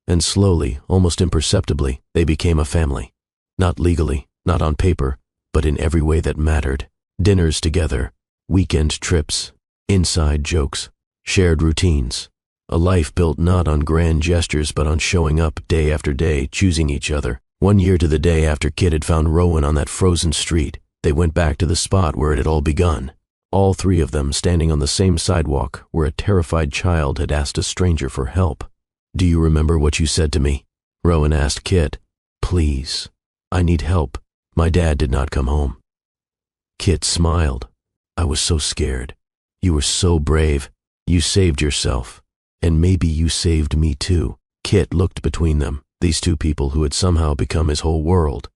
And slowly, almost imperceptibly, they became a family. Not legally, not on paper, but in every way that mattered. Dinners together, weekend trips, inside jokes, shared routines. A life built not on grand gestures but on showing up day after day, choosing each other. 1 year to the day after Kit had found Rowan on that frozen street, they went back to the spot where it had all begun. All three of them standing on the same sidewalk where a terrified child had asked a stranger for help. Do you remember what you said to me? Rowan asked Kit. Please, I need help. My dad did not come home. Kit smiled. I was so scared. You were so brave. You saved yourself. And maybe you saved me too. Kit looked between them, these two people who had somehow become his whole world.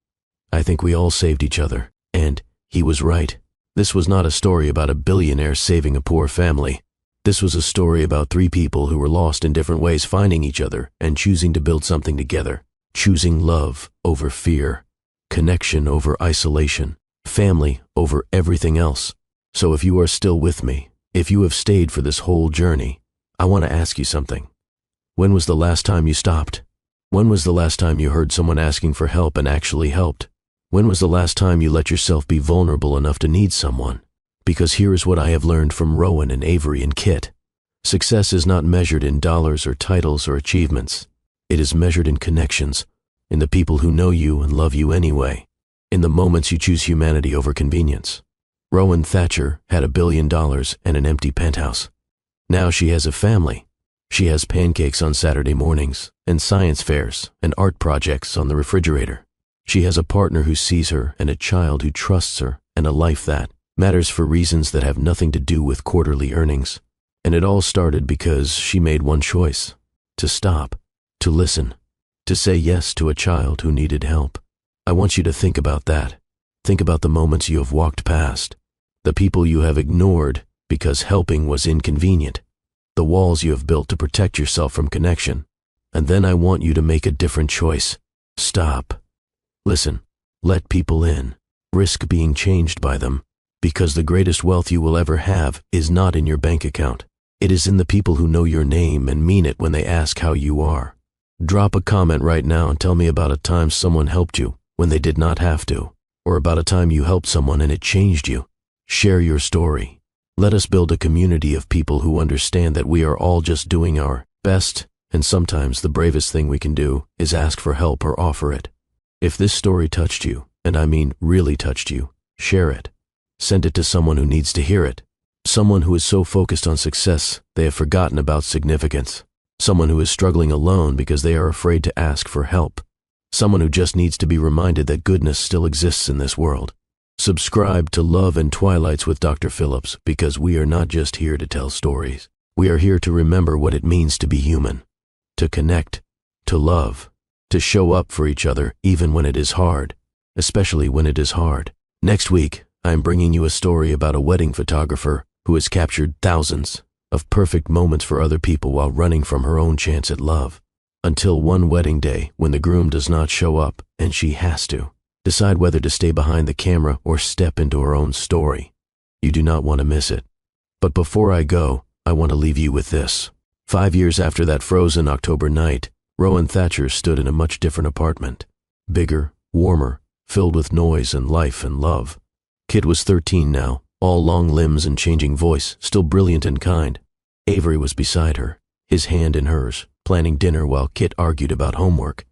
I think we all saved each other, and he was right. This was not a story about a billionaire saving a poor family. This was a story about three people who were lost in different ways, finding each other and choosing to build something together, choosing love over fear, connection over isolation, family over everything else. So if you are still with me, if you have stayed for this whole journey, I want to ask you something. When was the last time you stopped? When was the last time you heard someone asking for help and actually helped? When was the last time you let yourself be vulnerable enough to need someone? Because here is what I have learned from Rowan and Avery and Kit. Success is not measured in dollars or titles or achievements. It is measured in connections, in the people who know you and love you anyway, in the moments you choose humanity over convenience. Rowan Thatcher had $1 billion and an empty penthouse. Now she has a family. She has pancakes on Saturday mornings, and science fairs, and art projects on the refrigerator. She has a partner who sees her, and a child who trusts her, and a life that matters for reasons that have nothing to do with quarterly earnings. And it all started because she made one choice: to stop, to listen, to say yes to a child who needed help. I want you to think about that. Think about the moments you have walked past, the people you have ignored because helping was inconvenient, the walls you have built to protect yourself from connection. And then I want you to make a different choice. Stop. Listen. Let people in. Risk being changed by them. Because the greatest wealth you will ever have is not in your bank account. It is in the people who know your name and mean it when they ask how you are. Drop a comment right now and tell me about a time someone helped you when they did not have to, or about a time you helped someone and it changed you. Share your story. Let us build a community of people who understand that we are all just doing our best, and sometimes the bravest thing we can do is ask for help or offer it. If this story touched you, and I mean really touched you, share it. Send it to someone who needs to hear it. Someone who is so focused on success they have forgotten about significance. Someone who is struggling alone because they are afraid to ask for help. Someone who just needs to be reminded that goodness still exists in this world. Subscribe to Love and Twilights with Dr. Phillips, because we are not just here to tell stories. We are here to remember what it means to be human, to connect, to love, to show up for each other even when it is hard, especially when it is hard. Next week, I am bringing you a story about a wedding photographer who has captured thousands of perfect moments for other people while running from her own chance at love. Until one wedding day when the groom does not show up and she has to decide whether to stay behind the camera or step into her own story. You do not want to miss it. But before I go, I want to leave you with this. 5 years after that frozen October night, Rowan Thatcher stood in a much different apartment. Bigger, warmer, filled with noise and life and love. Kit was 13 now, all long limbs and changing voice, still brilliant and kind. Avery was beside her, his hand in hers, planning dinner while Kit argued about homework.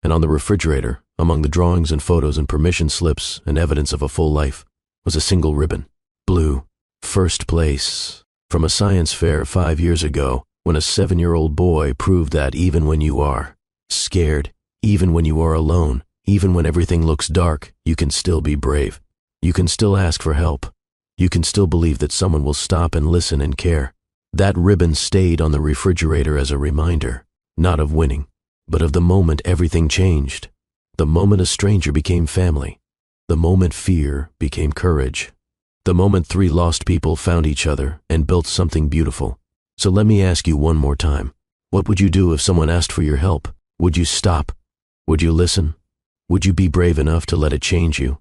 And on the refrigerator, among the drawings and photos and permission slips and evidence of a full life, was a single ribbon. Blue. First place. From a science fair 5 years ago, when a 7-year-old boy proved that even when you are scared, even when you are alone, even when everything looks dark, you can still be brave. You can still ask for help. You can still believe that someone will stop and listen and care. That ribbon stayed on the refrigerator as a reminder, not of winning, but of the moment everything changed. The moment a stranger became family. The moment fear became courage. The moment 3 lost people found each other and built something beautiful. So let me ask you one more time. What would you do if someone asked for your help? Would you stop? Would you listen? Would you be brave enough to let it change you?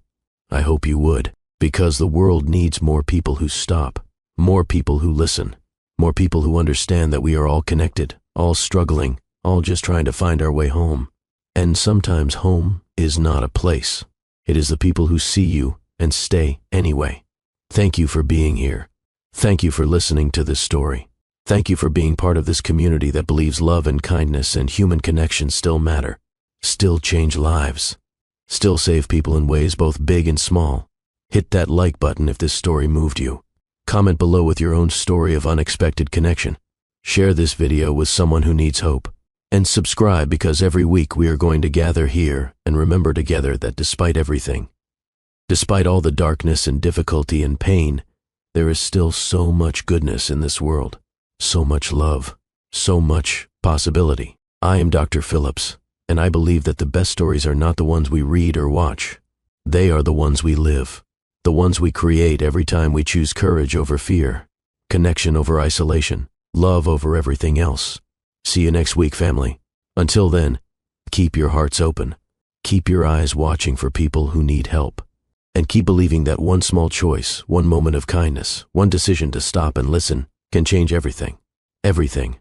I hope you would, because the world needs more people who stop, more people who listen, more people who understand that we are all connected, all struggling, all just trying to find our way home. And sometimes home is not a place. It is the people who see you and stay anyway. Thank you for being here. Thank you for listening to this story. Thank you for being part of this community that believes love and kindness and human connection still matter, still change lives, still save people in ways both big and small. Hit that like button if this story moved you. Comment below with your own story of unexpected connection. Share this video with someone who needs hope. And subscribe, because every week we are going to gather here and remember together that despite everything, despite all the darkness and difficulty and pain, there is still so much goodness in this world, so much love, so much possibility. I am Dr. Phillips, and I believe that the best stories are not the ones we read or watch. They are the ones we live. The ones we create every time we choose courage over fear, connection over isolation, love over everything else. See you next week, family. Until then, keep your hearts open. Keep your eyes watching for people who need help. And keep believing that one small choice, one moment of kindness, one decision to stop and listen can change everything. Everything.